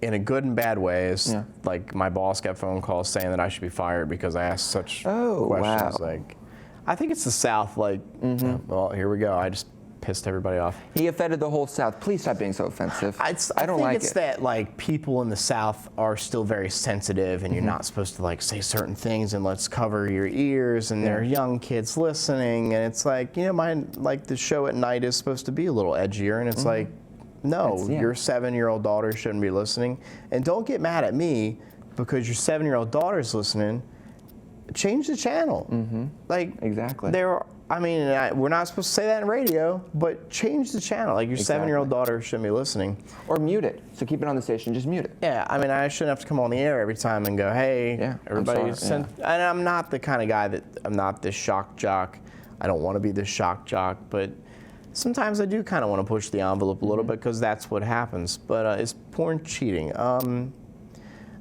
Speaker 2: In a good and bad ways, like my boss got phone calls saying that I should be fired because I asked such questions.
Speaker 1: Wow.
Speaker 2: Like, I think it's the South. Like, well, here we go. I just pissed everybody off.
Speaker 1: He offended the whole South. Please stop being so offensive. I don't like it. I think
Speaker 2: it's that like people in the South are still very sensitive, and you're not supposed to like say certain things, and let's cover your ears. And there are young kids listening, and it's like like the show at night is supposed to be a little edgier, and it's like. No, your 7-year-old daughter shouldn't be listening. And don't get mad at me because your 7-year-old daughter's listening. Change the channel. Like,
Speaker 1: exactly.
Speaker 2: We're not supposed to say that in radio, but change the channel. Like, your 7-year-old daughter shouldn't be listening.
Speaker 1: Or mute it. So keep it on the station, just mute it.
Speaker 2: Yeah, I shouldn't have to come on the air every time and go, hey, everybody. And I'm not the kind of guy I'm not this shock jock. I don't want to be this shock jock, but sometimes I do kind of want to push the envelope a little bit because that's what happens. But is porn cheating?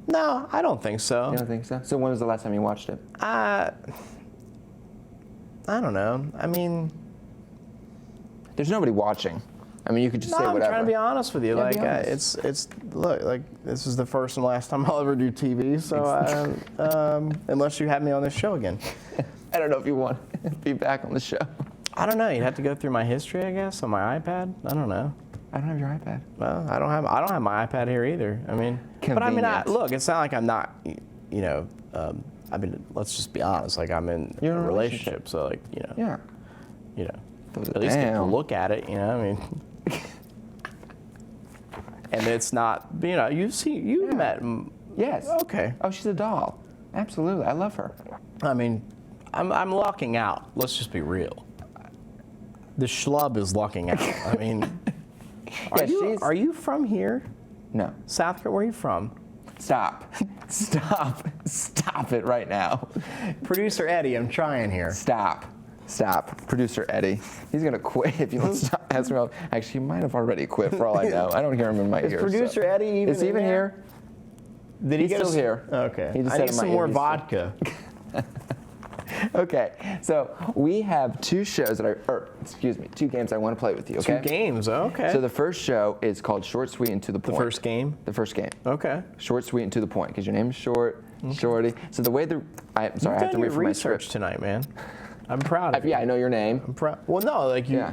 Speaker 2: No, I don't think so.
Speaker 1: You don't think so? So when was the last time you watched it?
Speaker 2: I don't know. I mean,
Speaker 1: there's nobody watching. I mean, you could just say whatever.
Speaker 2: I'm trying to be honest with you.
Speaker 1: Yeah,
Speaker 2: like, look, like this is the first and last time I'll ever do TV. So unless you have me on this show again.
Speaker 1: I don't know if you want to be back on the show.
Speaker 2: I don't know. You'd have to go through my history, I guess, on my iPad. I don't know.
Speaker 1: I don't have your iPad.
Speaker 2: Well, I don't have my iPad here either. I mean, but I mean, look, it's not like I'm not, you know, I mean, let's just be honest. Like I'm in a relationship, so like, you know.
Speaker 1: Yeah.
Speaker 2: You know, at least get to look at it. You know, I mean. And it's not, you know, you've met.
Speaker 1: Yes.
Speaker 2: Okay.
Speaker 1: Oh, she's a doll. Absolutely, I love her.
Speaker 2: I mean, I'm lucking out. Let's just be real. The schlub is lucking out. I mean, are you from here?
Speaker 1: No.
Speaker 2: South Carolina? Where are you from?
Speaker 1: Stop it right now.
Speaker 2: Producer Eddie, I'm trying here.
Speaker 1: Stop. Producer Eddie. He's going to quit if you don't stop asking me. Actually, he might have already quit for all I know. I don't hear him in my ears.
Speaker 2: Is Producer Eddie even
Speaker 1: Is he even here?
Speaker 2: Did he
Speaker 1: He's still here.
Speaker 2: Okay.
Speaker 1: He just
Speaker 2: I
Speaker 1: said
Speaker 2: need some more vodka.
Speaker 1: Okay, so we have two games I want to play with you, okay?
Speaker 2: 2 games, okay.
Speaker 1: So the first show is called Short, Sweet, and to the Point.
Speaker 2: The first game?
Speaker 1: The first game.
Speaker 2: Okay.
Speaker 1: Short, Sweet, and to the point, because your name is Short, Shorty. So the way I have to read from my script
Speaker 2: tonight, man. I'm proud of you.
Speaker 1: Yeah, I know your name.
Speaker 2: I'm proud. Well, no, like you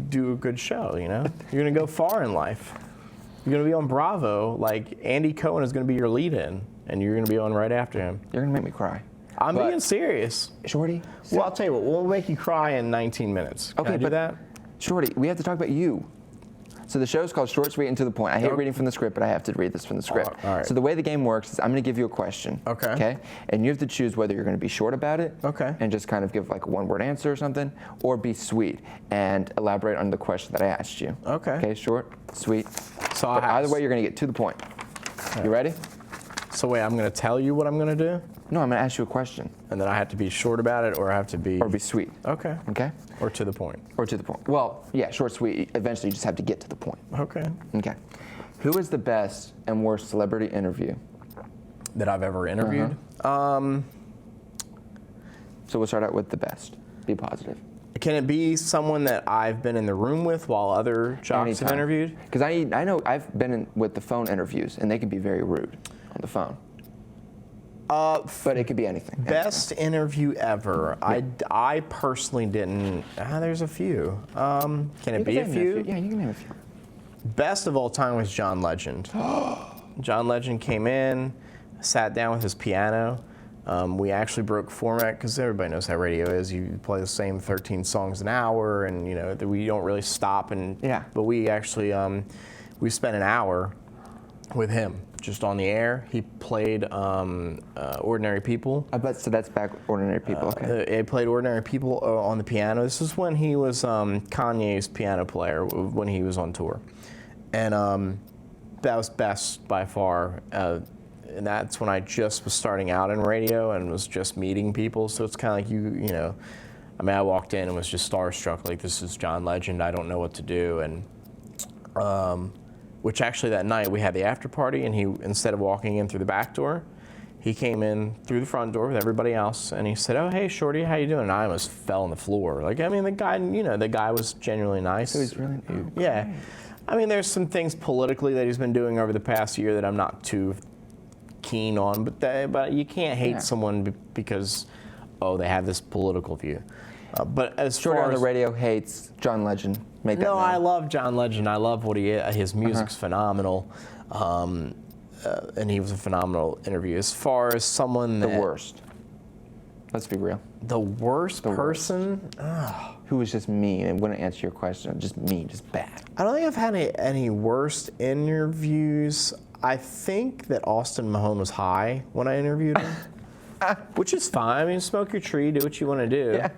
Speaker 2: do a good show, you know? You're going to go far in life. You're going to be on Bravo, like Andy Cohen is going to be your lead-in, and you're going to be on right after him.
Speaker 1: You're going to make me cry.
Speaker 2: I'm being serious.
Speaker 1: Shorty?
Speaker 2: Well, I'll tell you what, we'll make you cry in 19 minutes. Can I do that?
Speaker 1: Shorty, we have to talk about you. So the show's called Short, Sweet, and to the Point. I hate reading from the script, but I have to read this from the script.
Speaker 2: All right.
Speaker 1: So the way the game works is I'm going to give you a question. Okay? And you have to choose whether you're going to be short about it.
Speaker 2: Okay.
Speaker 1: And just kind of give like a one-word answer or something, or be sweet and elaborate on the question that I asked you.
Speaker 2: Okay.
Speaker 1: Okay, short, sweet.
Speaker 2: So
Speaker 1: but either way, you're going to get to the point. You ready?
Speaker 2: So wait, I'm going to tell you what I'm going to do?
Speaker 1: No, I'm going to ask you a question.
Speaker 2: And then I have to be short about it, or I have to be...
Speaker 1: Or be sweet.
Speaker 2: Okay.
Speaker 1: Okay?
Speaker 2: Or to the point.
Speaker 1: Or to the point. Well, yeah, short, sweet. Eventually, you just have to get to the point.
Speaker 2: Okay.
Speaker 1: Okay. Who is the best and worst celebrity interview
Speaker 2: that I've ever interviewed?
Speaker 1: So we'll start out with the best. Be positive.
Speaker 2: Can it be someone that I've been in the room with while other jocks have interviewed?
Speaker 1: Because I know I've been with the phone interviews, and they can be very rude on the phone. But it could be anything.
Speaker 2: Best interview ever. Yeah. I personally didn't. There's a few. Can it be a few?
Speaker 1: Yeah, you can name a few.
Speaker 2: Best of all time was John Legend. John Legend came in, sat down with his piano. We actually broke format because everybody knows how radio is. You play the same 13 songs an hour, and you know we don't really stop. But we actually we spent an hour with him just on the air. He played Ordinary People.
Speaker 1: So that's back Ordinary People. Okay.
Speaker 2: He played Ordinary People on the piano. This is when he was Kanye's piano player when he was on tour, and that was best by far. And that's when I just was starting out in radio and was just meeting people. So it's kind of like you know, I mean, I walked in and was just starstruck. Like, this is John Legend. I don't know what to do. And which actually that night we had the after party, and he, instead of walking in through the back door, he came in through the front door with everybody else, and he said, "Oh, hey, Shorty, how you doing?" And I almost fell on the floor. Like, I mean, the guy was genuinely nice.
Speaker 1: So he's really
Speaker 2: yeah. I mean, there's some things politically that he's been doing over the past year that I'm not too keen on, but you can't hate someone because they have this political view. But as
Speaker 1: Shorty
Speaker 2: far
Speaker 1: on
Speaker 2: as
Speaker 1: the radio hates John Legend. Make that known.
Speaker 2: I love John Legend. I love what he is. His music's phenomenal, and he was a phenomenal interview. As far as someone
Speaker 1: the worst. Let's be real.
Speaker 2: The worst person?
Speaker 1: Who was just mean and wouldn't answer your question. Just mean, just bad.
Speaker 2: I don't think I've had any worst interviews. I think that Austin Mahone was high when I interviewed him, which is fine. I mean, smoke your tree, do what you want to do.
Speaker 1: Yeah.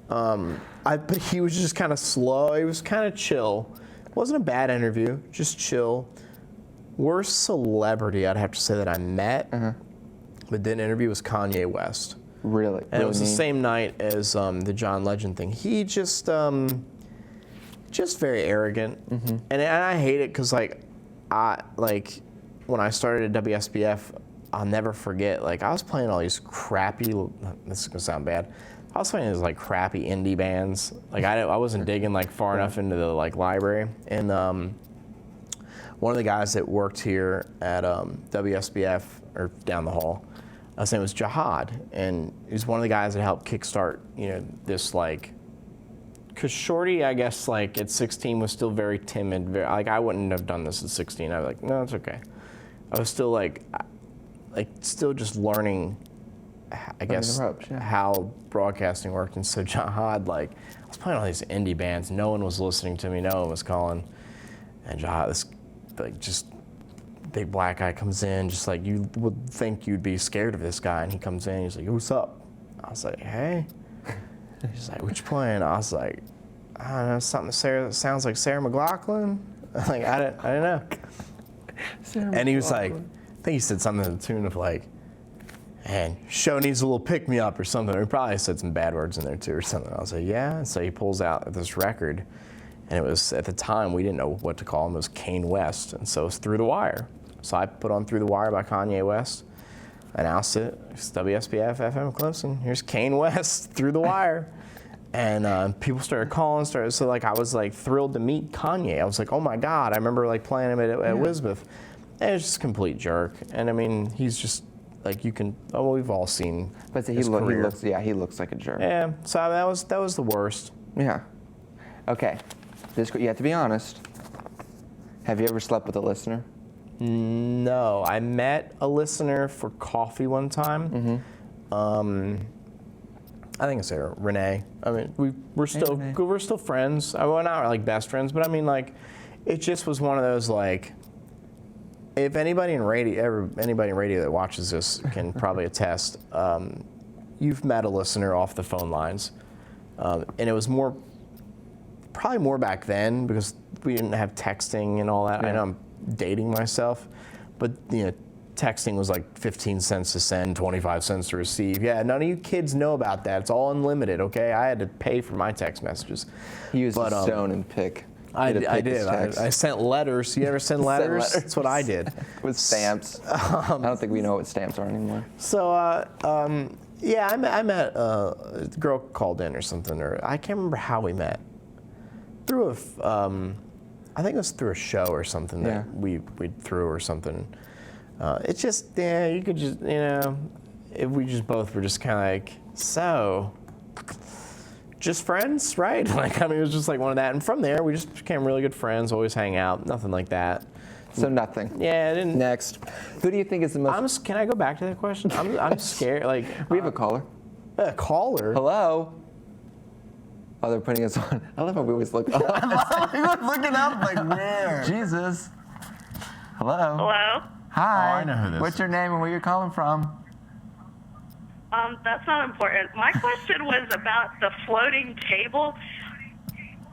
Speaker 2: But he was just kind of slow. He was kind of chill. It wasn't a bad interview, just chill. Worst celebrity I'd have to say that I met, but didn't interview, was Kanye West.
Speaker 1: Really?
Speaker 2: And it was the same night as the John Legend thing. He just very arrogant, and I hate it because when I started at WSBF, I'll never forget. Like, I was playing all these crappy. This is gonna sound bad. I was playing these like crappy indie bands. Like, I wasn't digging like far enough into the like library. And one of the guys that worked here at WSBF or down the hall His name was Jihad, and he's one of the guys that helped kickstart, this like. Because Shorty, I guess, like at 16 was still very timid. Like I wouldn't have done this at 16. I was like, no, it's okay. I was still still just learning, I guess, how broadcasting worked. And so Jihad, I was playing all these indie bands. No one was listening to me. No one was calling. And Jihad, this just big black guy comes in, just like you would think you'd be scared of this guy. And he comes in, he's like, what's up? I was like, hey. He's like, what you playing? I was like, I don't know, something sounds like Sarah McLachlan. I didn't know. And he was like, I think he said something to the tune of man, show needs a little pick-me-up or something. Or he probably said some bad words in there too or something. I was like, yeah. And so he pulls out this record, and it was, at the time, we didn't know what to call him. It was Kanye West, and so it was Through the Wire. So I put on Through the Wire by Kanye West. Announced it. It's WSBF FM Clemson. Here's Kanye West, Through the Wire. And people started calling, so I was thrilled to meet Kanye. I was like, oh my God, I remember playing him at Elizabeth. And it was just a complete jerk. And I mean, he's just we've all seen his career.
Speaker 1: He looks like a jerk.
Speaker 2: Yeah, so that was the worst.
Speaker 1: Yeah. Okay, you have to be honest. Have you ever slept with a listener?
Speaker 2: No, I met a listener for coffee one time. Mm-hmm. I think it's her, Renee. I mean, we're still friends. We're not best friends, but I mean, it just was one of those if anybody in radio that watches this can probably attest, you've met a listener off the phone lines, and it was probably more back then because we didn't have texting and all that. Yeah. I know I'm dating myself, but texting was 15 cents to send, 25 cents to receive. Yeah, none of you kids know about that. It's all unlimited, okay? I had to pay for my text messages.
Speaker 1: He used a stone and pick.
Speaker 2: I did. I sent letters. You ever send letters? That's what I did.
Speaker 1: With stamps. I don't think we know what stamps are anymore.
Speaker 2: So, yeah, I met a girl called in or something, or I can't remember how we met. Through I think it was through a show or something that we threw or something. It's just, you could just, if we just both were just kind of so, just friends, right? It was just one of that. And from there, we just became really good friends, always hang out, nothing like that.
Speaker 1: So nothing.
Speaker 2: Yeah, I didn't.
Speaker 1: Next. Who do you think is the most...
Speaker 2: Can I go back to that question? I'm scared.
Speaker 1: We have a caller.
Speaker 2: A caller?
Speaker 1: Hello? Oh, they're putting us on. I love how we always look up.
Speaker 2: Looking up, where?
Speaker 1: Jesus. Hello?
Speaker 4: Hello?
Speaker 1: Hi.
Speaker 2: Oh, I know who this
Speaker 1: What's your name and where you're calling from?
Speaker 4: That's not important. My question was about the floating table.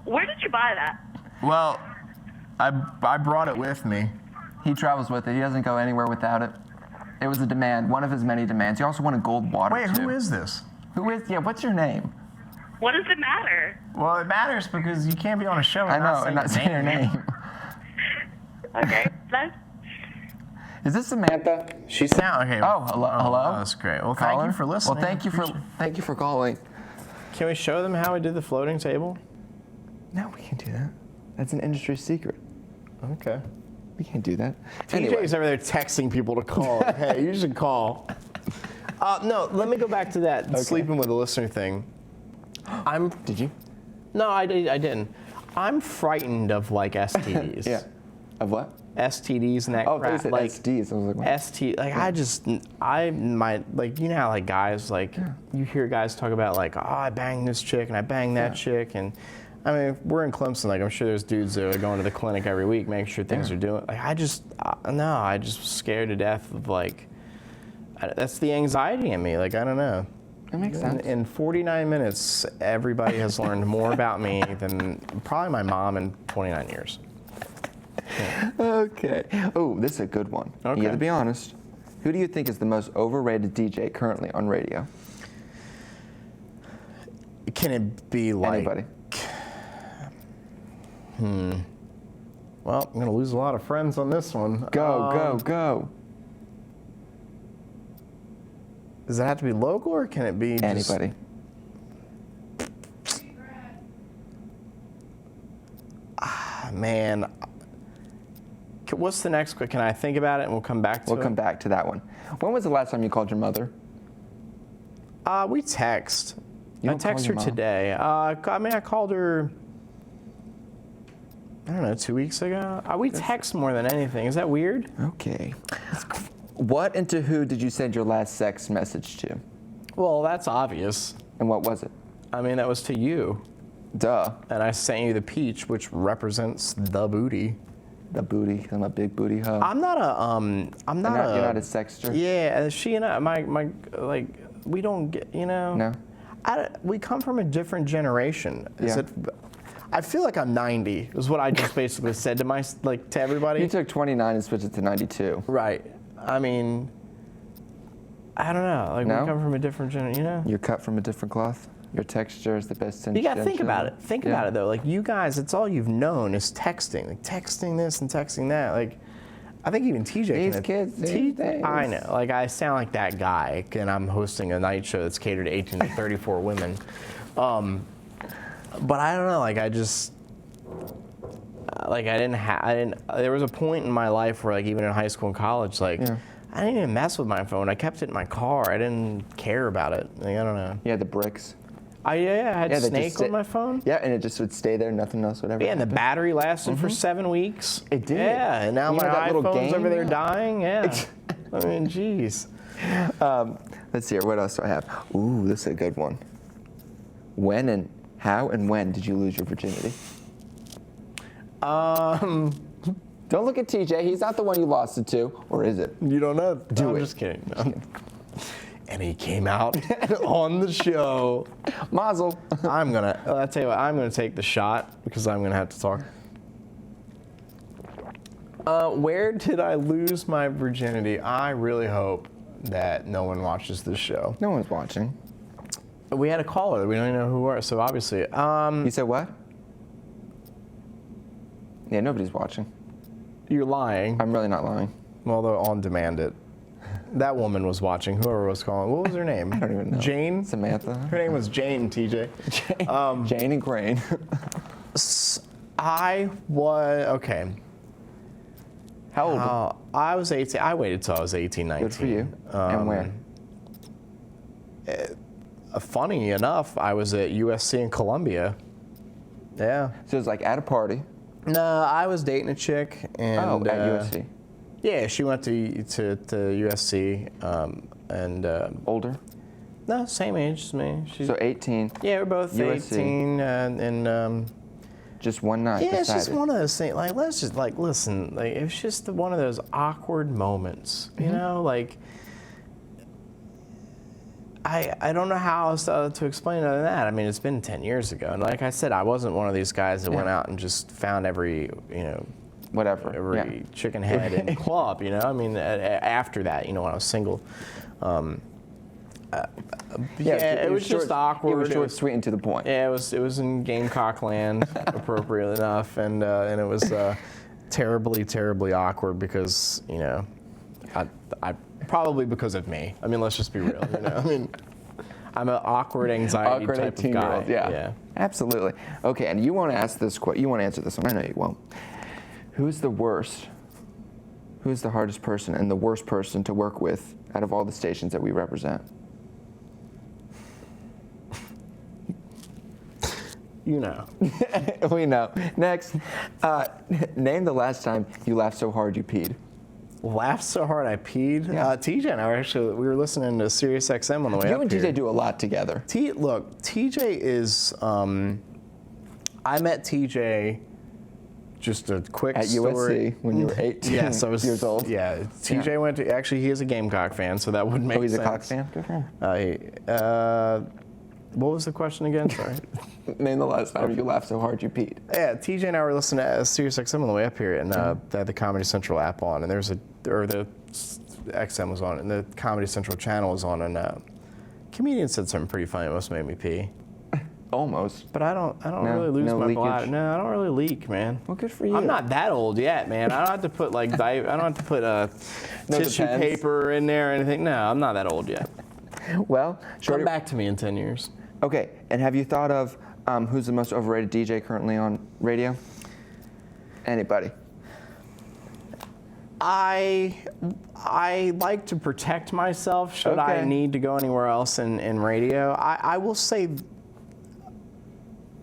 Speaker 4: Where did you buy that?
Speaker 2: Well, I brought it with me.
Speaker 1: He travels with it. He doesn't go anywhere without it. It was a demand, one of his many demands. He also wanted gold water,
Speaker 2: Wait,
Speaker 1: too.
Speaker 2: who is this?
Speaker 1: What's your name?
Speaker 4: What does it matter?
Speaker 2: Well, it matters because you can't be on a show
Speaker 1: and not saying your name.
Speaker 4: Okay, then.
Speaker 1: Is this Samantha?
Speaker 2: She sound okay.
Speaker 1: Oh, hello.
Speaker 2: That's great. Well, thank you for listening.
Speaker 1: Well, thank you for calling.
Speaker 2: Can we show them how we did the floating table?
Speaker 1: No, we can't do that. That's an industry secret.
Speaker 2: Okay.
Speaker 1: We can't do that.
Speaker 2: TJ's over there texting people to call. Hey, you should call. No, let me go back to that sleeping with a listener thing.
Speaker 1: Did you?
Speaker 2: No, I didn't. I'm frightened of STDs.
Speaker 1: Yeah. Of what?
Speaker 2: STDs and that
Speaker 1: crap.
Speaker 2: crap.
Speaker 1: Oh, they said STDs. I was like, what?
Speaker 2: I might, you know how guys, you hear guys talk about I banged this chick and I banged that chick, and I mean, we're in Clemson, I'm sure there's dudes that are going to the clinic every week making sure things are doing, I just scared to death of that's the anxiety in me, I don't know.
Speaker 1: That makes sense.
Speaker 2: In 49 minutes, everybody has learned more about me than probably my mom in 29 years. Yeah.
Speaker 1: Okay. Oh, this is a good one.
Speaker 2: Okay.
Speaker 1: You got to be honest. Who do you think is the most overrated DJ currently on radio?
Speaker 2: Can it be
Speaker 1: anybody?
Speaker 2: Well, I'm going to lose a lot of friends on this one.
Speaker 1: Go.
Speaker 2: Does it have to be local or can it be
Speaker 1: anybody?
Speaker 2: Man. What's the next quick? Can I think about it and we'll come back to it?
Speaker 1: We'll come back to that one. When was the last time you called your mother?
Speaker 2: We text.
Speaker 1: You
Speaker 2: I
Speaker 1: don't call
Speaker 2: text
Speaker 1: your
Speaker 2: her
Speaker 1: mom?
Speaker 2: today. I called her, I don't know, 2 weeks ago. We text more than anything. Is that weird?
Speaker 1: Okay. What and to who did you send your last sex message to?
Speaker 2: Well, that's obvious.
Speaker 1: And what was it?
Speaker 2: I mean, that was to you.
Speaker 1: Duh.
Speaker 2: And I sent you the peach, which represents the booty.
Speaker 1: The booty. I'm a big booty hoe.
Speaker 2: I'm not
Speaker 1: You're not a sexter?
Speaker 2: Yeah, she and I, like, we don't get,
Speaker 1: No?
Speaker 2: we come from a different generation.
Speaker 1: Yeah.
Speaker 2: I feel like I'm 90, is what I just basically said to everybody.
Speaker 1: You took 29 and switched it to 92.
Speaker 2: Right. I mean, I don't know. Like,
Speaker 1: No?
Speaker 2: we come from a different generation,
Speaker 1: You're cut from a different cloth? Your texture is the best
Speaker 2: You got to think about it. Think about it, though. Like, you guys, it's all you've known is texting. Like, texting this and texting that. Like, I think even TJ
Speaker 1: These kids these days.
Speaker 2: I know. Like, I sound like that guy, and I'm hosting a night show that's catered to 18 to 34 women. But I don't know. Like, I just... Like, there was a point in my life where, like, even in high school and college, like...
Speaker 1: Yeah.
Speaker 2: I didn't even mess with my phone. I kept it in my car. I didn't care about it. Like, I don't know.
Speaker 1: Yeah, the bricks.
Speaker 2: I had
Speaker 1: they
Speaker 2: Snake
Speaker 1: just
Speaker 2: on my phone.
Speaker 1: Yeah, and it just would stay there, nothing else would ever
Speaker 2: Yeah, and the
Speaker 1: happen.
Speaker 2: battery lasted for 7 weeks.
Speaker 1: It did.
Speaker 2: Yeah, and now
Speaker 1: You
Speaker 2: my
Speaker 1: had that little
Speaker 2: iPhone's
Speaker 1: game
Speaker 2: over there
Speaker 1: now?
Speaker 2: dying. Yeah. I mean, jeez.
Speaker 1: Let's see here, what else do I have? Ooh, this is a good one. How and when did you lose your virginity? Don't look at TJ, he's not the one you lost it to, or is it?
Speaker 2: You don't know.
Speaker 1: Do
Speaker 2: I'm
Speaker 1: it.
Speaker 2: just kidding. No. And he came out on the show.
Speaker 1: Mazel.
Speaker 2: I'll tell you what, I'm gonna take the shot because I'm gonna have to talk. Where did I lose my virginity? I really hope that no one watches this show.
Speaker 1: No one's watching.
Speaker 2: We had a caller. We don't even know who we are. So obviously,
Speaker 1: You said what? Yeah, nobody's watching.
Speaker 2: you're lying.
Speaker 1: I'm really not lying.
Speaker 2: Well, they'll on demand it. That woman was watching. Whoever was calling. What was her name?
Speaker 1: I don't even know.
Speaker 2: Jane.
Speaker 1: Samantha?
Speaker 2: Her name was Jane. TJ.
Speaker 1: Jane and Crane.
Speaker 2: I was okay.
Speaker 1: How old?
Speaker 2: I was 18. I waited till I was 18, 19.
Speaker 1: Good for you. And where?
Speaker 2: Funny enough, I was at USC in Columbia. Yeah.
Speaker 1: So it was like at a party.
Speaker 2: No, I was dating a chick, and
Speaker 1: At USC.
Speaker 2: yeah, she went to USC, and
Speaker 1: Older?
Speaker 2: no, same age as me. She's,
Speaker 1: So 18.
Speaker 2: yeah, we're both
Speaker 1: USC.
Speaker 2: 18, and
Speaker 1: Just one night.
Speaker 2: yeah, it's just
Speaker 1: decided.
Speaker 2: one of those things. Like, let's just listen. Like, it's just one of those awkward moments, you know, like. I don't know how else to explain it other than that. I mean, it's been 10 years ago. And like I said, I wasn't one of these guys that went out and just found every
Speaker 1: Whatever.
Speaker 2: chicken head in the club, you know? I mean, after that, when I was single. It was just awkward.
Speaker 1: It was short, sweet, and to the point.
Speaker 2: Yeah, it was in Gamecock land, appropriately enough. And it was terribly, terribly awkward because, I probably because of me. I mean, let's just be real. I mean, I'm an awkward anxiety
Speaker 1: Awkward
Speaker 2: type of guy.
Speaker 1: 18-year-old, yeah. Absolutely. Okay, and you want to ask this question. You want to answer this one. I know you won't. Who's the worst? Who's the hardest person and the worst person to work with out of all the stations that we represent?
Speaker 2: You know.
Speaker 1: We know. Next, name the last time you laughed so hard you peed.
Speaker 2: Laughed so hard I peed.
Speaker 1: Yeah.
Speaker 2: TJ and I we were listening to Sirius XM on the way
Speaker 1: You
Speaker 2: up
Speaker 1: and
Speaker 2: here.
Speaker 1: TJ do a lot together.
Speaker 2: Look, TJ is. I met TJ. Just a quick
Speaker 1: At
Speaker 2: story.
Speaker 1: USC when you were 18
Speaker 2: yes, I was
Speaker 1: years old.
Speaker 2: Yeah, TJ went to. Actually, he is a Gamecock fan, so that would make sense.
Speaker 1: Oh, he's a Cox fan? Good for him.
Speaker 2: What was the question again? Sorry.
Speaker 1: Name the last time you laughed so hard you peed.
Speaker 2: Yeah, TJ and I were listening to Sirius XM on the way up here, and they had the Comedy Central app on, and the XM was on, and the Comedy Central channel was on, and comedian said something pretty funny. It must have made me pee.
Speaker 1: Almost.
Speaker 2: But I don't really lose
Speaker 1: no
Speaker 2: my
Speaker 1: leakage?
Speaker 2: bladder. No, I don't really leak, man.
Speaker 1: Well, good for you.
Speaker 2: I'm not that old yet, man. I don't have to put I don't have to put
Speaker 1: No
Speaker 2: tissue
Speaker 1: Depends.
Speaker 2: paper in there or anything. No, I'm not that old yet.
Speaker 1: Well, Shorty.
Speaker 2: Come back to me in 10 years.
Speaker 1: Okay, and have you thought of who's the most overrated DJ currently on radio? Anybody?
Speaker 2: I like to protect myself should I need to go anywhere else in radio. I will say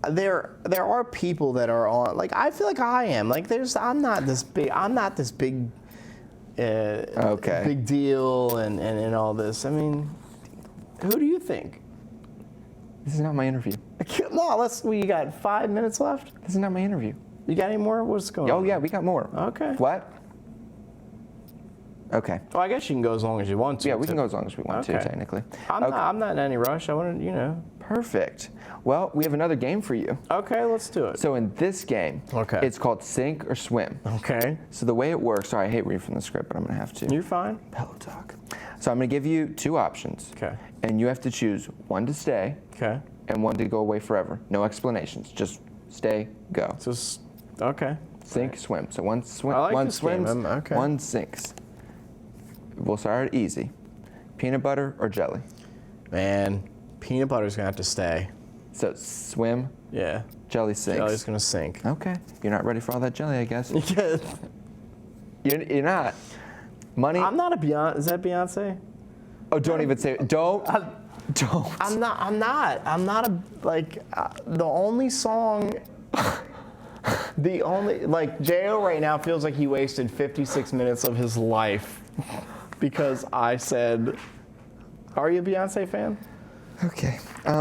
Speaker 2: there are people that are on, like, I feel like I am. Like, I'm not this big big deal and all this. I mean, who do you think?
Speaker 1: This is not my interview.
Speaker 2: No, you got 5 minutes left?
Speaker 1: This is not my interview.
Speaker 2: You got any more? What's going on?
Speaker 1: Oh, yeah, we got more.
Speaker 2: Okay.
Speaker 1: What? Okay.
Speaker 2: Well, I guess you can go as long as you want to.
Speaker 1: Yeah, we can go as long as we want to, technically.
Speaker 2: I'm not in any rush. I want to,
Speaker 1: Perfect. Well, we have another game for you.
Speaker 2: Okay, let's do it.
Speaker 1: So in this game, it's called Sink or Swim.
Speaker 2: Okay.
Speaker 1: So the way it works, sorry, I hate reading from the script, but I'm going to have to.
Speaker 2: You're fine.
Speaker 1: Pillow talk. So I'm going to give you 2 options.
Speaker 2: Okay.
Speaker 1: And you have to choose one to stay.
Speaker 2: Okay.
Speaker 1: And one to go away forever. No explanations. Just stay, go.
Speaker 2: Just, okay.
Speaker 1: Sink, swim. So one
Speaker 2: this
Speaker 1: swims,
Speaker 2: game. Okay.
Speaker 1: one sinks. We'll start easy. Peanut butter or jelly?
Speaker 2: Man, peanut butter's going to have to stay.
Speaker 1: So swim,
Speaker 2: Yeah.
Speaker 1: jelly sinks.
Speaker 2: Jelly's going to sink.
Speaker 1: Okay. You're not ready for all that jelly, I guess. You're not. Money?
Speaker 2: I'm not a Beyonce. Is that Beyonce?
Speaker 1: Oh, don't even say it. Don't.
Speaker 2: I'm not a, like, the only song, like, J.O. right now feels like he wasted 56 minutes of his life because I said, are you a Beyonce fan?
Speaker 1: Okay.
Speaker 2: You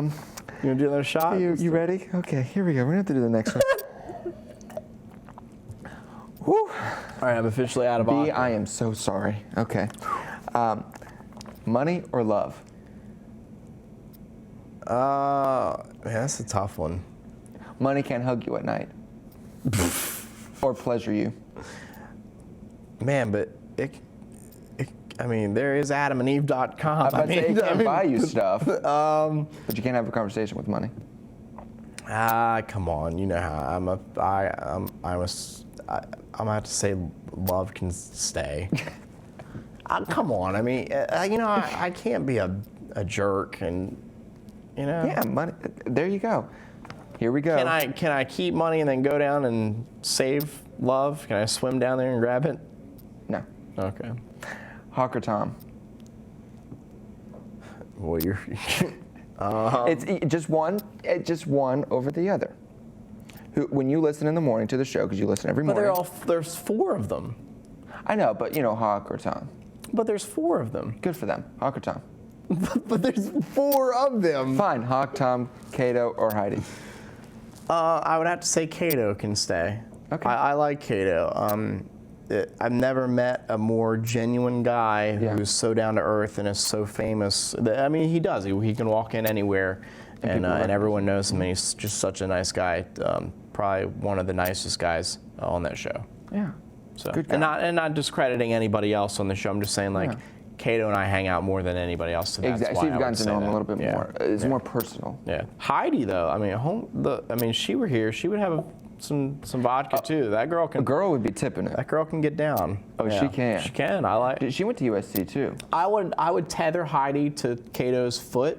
Speaker 2: want to do another shot?
Speaker 1: You ready? Okay, here we go. We're going to have to do the next one. Whew.
Speaker 2: All right, I'm officially out of
Speaker 1: B,
Speaker 2: vodka.
Speaker 1: I am so sorry. Okay. Money or love?
Speaker 2: Man, that's a tough one.
Speaker 1: Money can't hug you at night. Or pleasure you.
Speaker 2: Man, but I mean, there is AdamandEve.com.
Speaker 1: It can buy you stuff. But you can't have a conversation with money.
Speaker 2: Come on. You know how I'm gonna have to say love can stay. Come on. I mean, I can't be a jerk and,
Speaker 1: Yeah, money. There you go. Here we go.
Speaker 2: Can I keep money and then go down and save love? Can I swim down there and grab it?
Speaker 1: No.
Speaker 2: Okay.
Speaker 1: Hawk or Tom?
Speaker 2: Well, you're.
Speaker 1: It's just one over the other. When you listen in the morning to the show, because you listen every morning.
Speaker 2: But there's 4 of them.
Speaker 1: I know, but Hawk or Tom.
Speaker 2: But there's 4 of them.
Speaker 1: Good for them. Hawk or Tom.
Speaker 2: But there's 4 of them.
Speaker 1: Fine. Hawk, Tom, Kato, or Heidi.
Speaker 2: I would have to say Kato can stay.
Speaker 1: Okay.
Speaker 2: I like Kato. I've never met a more genuine guy who's so down to earth and is so famous. I mean, he does. He can walk in anywhere, and everyone knows him. And he's just such a nice guy. Probably one of the nicest guys on that show.
Speaker 1: Yeah.
Speaker 2: So,
Speaker 1: Good guy.
Speaker 2: and not discrediting anybody else on the show. I'm just saying, like, Kato and I hang out more than anybody else. So that's
Speaker 1: exactly.
Speaker 2: why
Speaker 1: So you've
Speaker 2: I
Speaker 1: gotten
Speaker 2: would
Speaker 1: to
Speaker 2: say
Speaker 1: know him
Speaker 2: that.
Speaker 1: a little bit more. It's more personal.
Speaker 2: Yeah. Heidi, though, I mean, she were here, she would have some vodka too. That girl can.
Speaker 1: A girl would be tipping it.
Speaker 2: That girl can get down.
Speaker 1: Oh, she can.
Speaker 2: She can. I like.
Speaker 1: She went to USC too.
Speaker 2: I would tether Heidi to Kato's foot,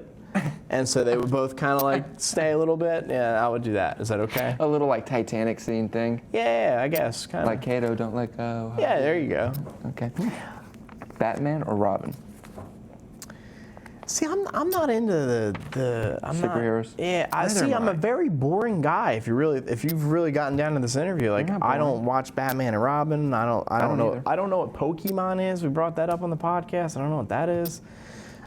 Speaker 2: and so they would both kind of like stay a little bit. Yeah, I would do that. Is that okay?
Speaker 1: A little like Titanic scene thing.
Speaker 2: Yeah, I guess. Kind of.
Speaker 1: Like Kato, don't let go.
Speaker 2: Yeah, there you go.
Speaker 1: Okay. Batman or Robin?
Speaker 2: See, I'm not into the
Speaker 1: superheroes.
Speaker 2: I'm a very boring guy. If you've really gotten down to this interview, like I don't watch Batman and Robin. I don't know.
Speaker 1: either.
Speaker 2: I don't know what Pokemon is. We brought that up on the podcast. I don't know what that is.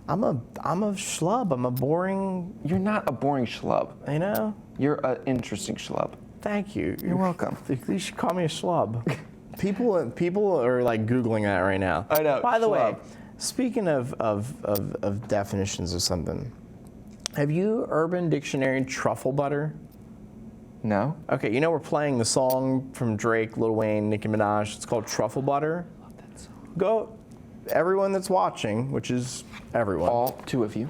Speaker 2: I'm a schlub. I'm a boring.
Speaker 1: You're not a boring schlub.
Speaker 2: You know.
Speaker 1: You're an interesting schlub.
Speaker 2: Thank you.
Speaker 1: You're welcome.
Speaker 2: You should call me a schlub. People are like Googling that right now.
Speaker 1: I know.
Speaker 2: By the way,
Speaker 1: schlub.
Speaker 2: speaking of definitions of something, have you Urban Dictionary truffle butter?
Speaker 1: No.
Speaker 2: Okay, we're playing the song from Drake, Lil Wayne, Nicki Minaj. It's called Truffle Butter.
Speaker 1: I love that song.
Speaker 2: Go, everyone that's watching, which is everyone.
Speaker 1: All 2 of you.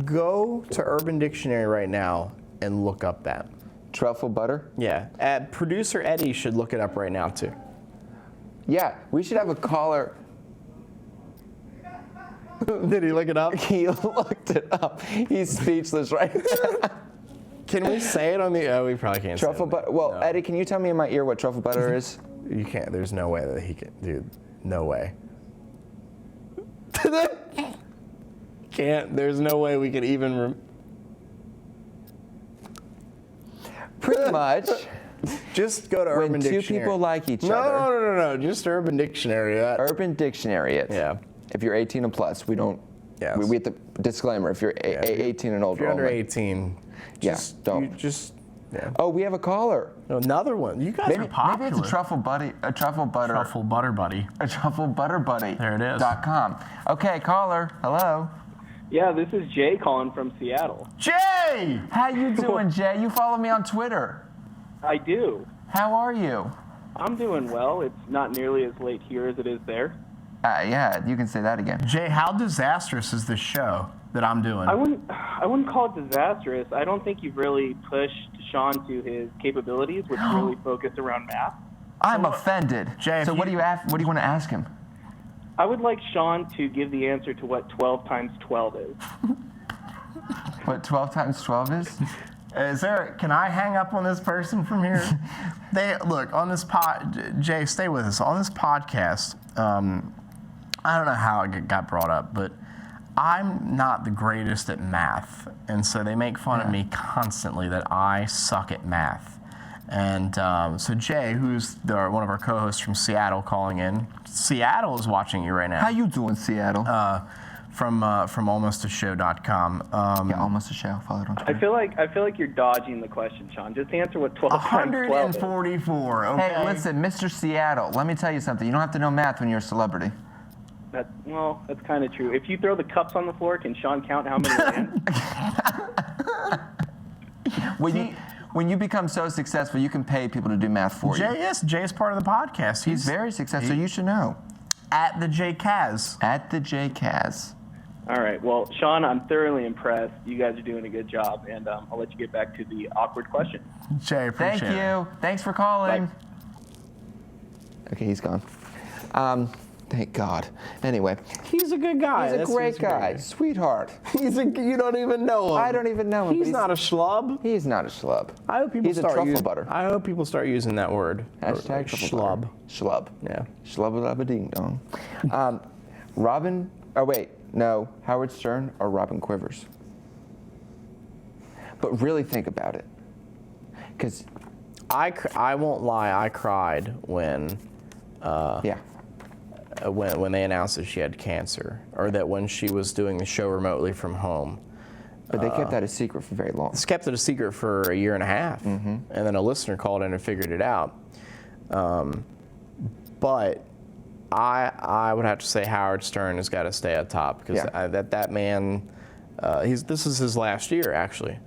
Speaker 2: Go to Urban Dictionary right now and look up that.
Speaker 1: Truffle butter?
Speaker 2: Yeah. Producer Eddie should look it up right now too.
Speaker 1: Yeah, we should have a caller.
Speaker 2: Did he look it up?
Speaker 1: He looked it up. He's speechless right now.
Speaker 2: Can we say it on the? Oh, we probably can't.
Speaker 1: Truffle
Speaker 2: say it.
Speaker 1: butter. Well,
Speaker 2: No.
Speaker 1: Eddie, can you tell me in my ear what truffle butter is?
Speaker 2: You can't. There's no way that he can. Dude, no way. Can't. There's no way we could even.
Speaker 1: Pretty much.
Speaker 2: Just go to Urban
Speaker 1: When
Speaker 2: Dictionary.
Speaker 1: two people like each other.
Speaker 2: No. Just Urban Dictionary.
Speaker 1: Urban Dictionary it.
Speaker 2: Yeah.
Speaker 1: If you're 18 and plus, we don't.
Speaker 2: Yes.
Speaker 1: We have the disclaimer. If you're 18 and older.
Speaker 2: If you're under
Speaker 1: only.
Speaker 2: 18,
Speaker 1: don't.
Speaker 2: Yeah.
Speaker 1: Oh, we have a caller.
Speaker 2: Another one. You guys are popular.
Speaker 1: Maybe it's a truffle butter.
Speaker 2: Truffle butter buddy.
Speaker 1: A truffle butter buddy.
Speaker 2: There it is.
Speaker 1: .com. Okay, caller. Hello.
Speaker 5: Yeah, this is Jay calling from Seattle.
Speaker 2: Jay!
Speaker 1: How you doing, Jay? You follow me on Twitter.
Speaker 5: I do.
Speaker 1: How are you?
Speaker 5: I'm doing well. It's not nearly as late here as it is there.
Speaker 1: Yeah, you can say that again.
Speaker 2: Jay, how disastrous is this show that I'm doing?
Speaker 5: I wouldn't call it disastrous. I don't think you've really pushed Sean to his capabilities, which really focused around math.
Speaker 1: I'm offended.
Speaker 2: Jay,
Speaker 1: so what do you want to ask him?
Speaker 5: I would like Sean to give the answer to what 12 times 12 is.
Speaker 1: What 12 times 12 is?
Speaker 2: Can I hang up on this person from here? Look, on this Jay, stay with us. On this podcast, I don't know how it got brought up, but I'm not the greatest at math. And so they make fun of me constantly that I suck at math. And so Jay, who's one of our co-hosts from Seattle calling in. Seattle is watching you right now.
Speaker 1: How you doing, Seattle?
Speaker 2: From almostashow.com.
Speaker 1: Yeah, almost a show. Follow it on Twitter.
Speaker 5: I feel like you're dodging the question, Sean. Just answer what 12 times 12 is.
Speaker 2: 144. Okay.
Speaker 1: Hey, listen, Mr. Seattle, let me tell you something. You don't have to know math when you're a celebrity.
Speaker 5: That's kind of true. If you throw the cups on the floor, can Sean count how many land?
Speaker 1: When you become so successful, you can pay people to do math for you.
Speaker 2: Jay is part of the podcast.
Speaker 1: He's very successful. You should know.
Speaker 2: At the J Kaz.
Speaker 1: At the J Kaz.
Speaker 5: All right. Well, Sean, I'm thoroughly impressed. You guys are doing a good job, and I'll let you get back to the awkward question.
Speaker 2: Jay, appreciate it.
Speaker 1: Thank you. Thanks for calling.
Speaker 5: Bye.
Speaker 1: Okay, he's gone. Thank God. Anyway,
Speaker 2: He's a good guy.
Speaker 1: he's a great guy, sweetheart.
Speaker 2: You don't even know him.
Speaker 1: I don't even know him.
Speaker 2: He's not a schlub.
Speaker 1: He's not a schlub.
Speaker 2: I hope people
Speaker 1: He's a
Speaker 2: start
Speaker 1: truffle
Speaker 2: using,
Speaker 1: butter.
Speaker 2: I hope people start using that word.
Speaker 1: Hashtag truffle
Speaker 2: schlub.
Speaker 1: butter. Schlub.
Speaker 2: Yeah.
Speaker 1: Schlub-a-ding-dong. Howard Stern or Robin Quivers? But really think about it. Because
Speaker 2: I won't lie, I cried when when they announced that she had cancer, or that when she was doing the show remotely from home.
Speaker 1: But they kept that a secret for very long.
Speaker 2: It's kept it a secret for a year and a half, and then a listener called in and figured it out. But I would have to say Howard Stern has got to stay at top, because that man, this is his last year actually.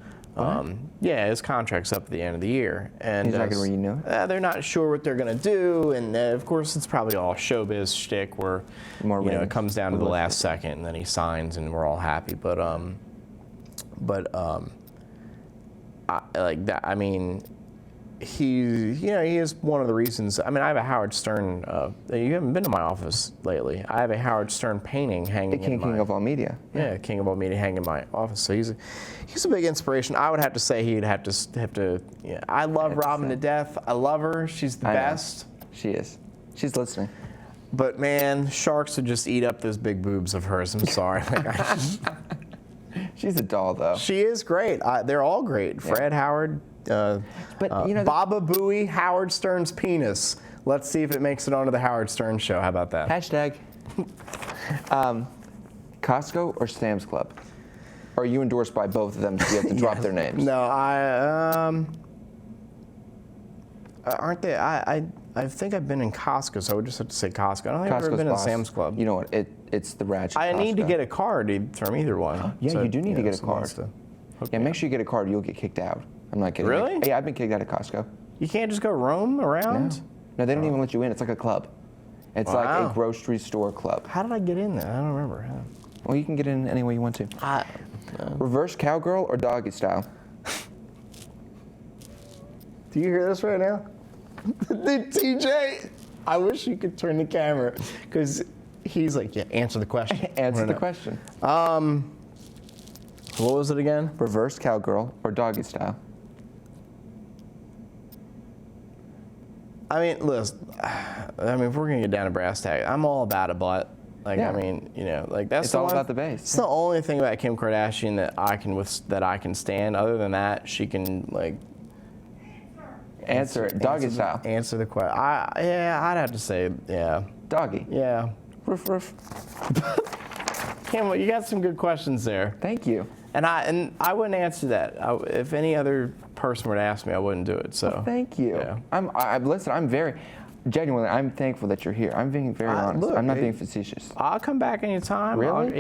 Speaker 2: His contract's up at the end of the year, and
Speaker 1: He's not going to renew it?
Speaker 2: they're not sure what they're going to do, and of course it's probably all showbiz shtick where it comes down to the last second, and then he signs, and we're all happy. But like that. I mean, he is one of the reasons. I mean, I have a Howard Stern. You haven't been to my office lately. I have a Howard Stern painting hanging.
Speaker 1: King of all media.
Speaker 2: Yeah, King of all media hanging in my office. So he's a big inspiration. I would have to say he'd have to. Yeah, I love Robin to death. I love her. She's the best.
Speaker 1: She is. She's listening.
Speaker 2: But man, sharks would just eat up those big boobs of hers. I'm sorry.
Speaker 1: She's a doll, though.
Speaker 2: She is great. They're all great. Fred, Howard. Baba Booey, Howard Stern's penis. Let's see if it makes it onto the Howard Stern show. How about that?
Speaker 1: Hashtag. Costco or Sam's Club? Or are you endorsed by both of them, so you have to drop their names?
Speaker 2: No, aren't they? I think I've been in Costco, so I would just have to say Costco. I don't think I've ever been in Sam's Club.
Speaker 1: You know what? It's the ratchet.
Speaker 2: I
Speaker 1: Costco.
Speaker 2: need to get a card from either one.
Speaker 1: Yeah, you do need to get a card. Make sure you get a card or you'll get kicked out. I'm not kidding.
Speaker 2: Really?
Speaker 1: Yeah, I've been kicked out of Costco.
Speaker 2: You can't just go roam around?
Speaker 1: No, they don't even let you in. It's like a club. It's like a grocery store club.
Speaker 2: How did I get in there? I don't remember.
Speaker 1: Well, you can get in any way you want to. Reverse cowgirl or doggy style?
Speaker 2: Do you hear this right now? TJ, I wish you could turn the camera, because he's like, yeah, answer the question.
Speaker 1: Answer the question.
Speaker 2: What was it again?
Speaker 1: Reverse cowgirl or doggy style?
Speaker 2: I mean, listen. I mean, if we're gonna get down to brass tacks, I'm all about a butt. Like,
Speaker 1: Yeah.
Speaker 2: I mean, you know, like that's
Speaker 1: It's all about the base.
Speaker 2: It's the only thing about Kim Kardashian that I can stand. Other than that, she can like
Speaker 1: Answer it. Doggy style.
Speaker 2: answer the question. I'd have to say, yeah.
Speaker 1: Doggy.
Speaker 2: Yeah.
Speaker 1: Roof, roof.
Speaker 2: Kim, you got some good questions there.
Speaker 1: Thank you.
Speaker 2: And I wouldn't answer that. If any other person were to ask me, I wouldn't do it. So
Speaker 1: Thank you.
Speaker 2: Yeah.
Speaker 1: Listen, I'm very, genuinely, I'm thankful that you're here. I'm being very honest.
Speaker 2: look,
Speaker 1: I'm not
Speaker 2: hey,
Speaker 1: being facetious.
Speaker 2: I'll come back anytime.
Speaker 1: Really?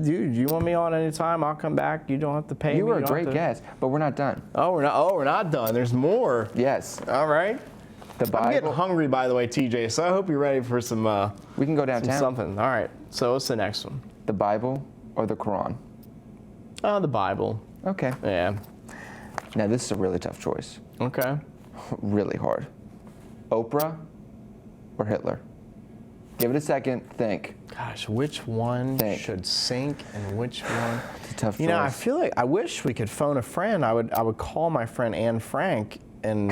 Speaker 2: Dude, you want me on anytime? I'll come back. You don't have to pay me.
Speaker 1: You were a
Speaker 2: don't
Speaker 1: great
Speaker 2: have to-
Speaker 1: guest, but we're not done.
Speaker 2: Oh, we're not done. There's more.
Speaker 1: Yes.
Speaker 2: All right.
Speaker 1: The
Speaker 2: I'm getting
Speaker 1: Bible.
Speaker 2: hungry, by the way, TJ. So I hope you're ready for some
Speaker 1: We can go downtown.
Speaker 2: something. All right. So what's the next one?
Speaker 1: The Bible or the Quran?
Speaker 2: Oh, the Bible.
Speaker 1: Okay.
Speaker 2: Yeah.
Speaker 1: Now this is a really tough choice.
Speaker 2: Okay.
Speaker 1: Really hard. Oprah or Hitler? Give it a second. Think.
Speaker 2: Gosh, which one
Speaker 1: Think.
Speaker 2: should sink and which one?
Speaker 1: It's a tough choice.
Speaker 2: You know, I feel like I wish we could phone a friend. I would call my friend Anne Frank and.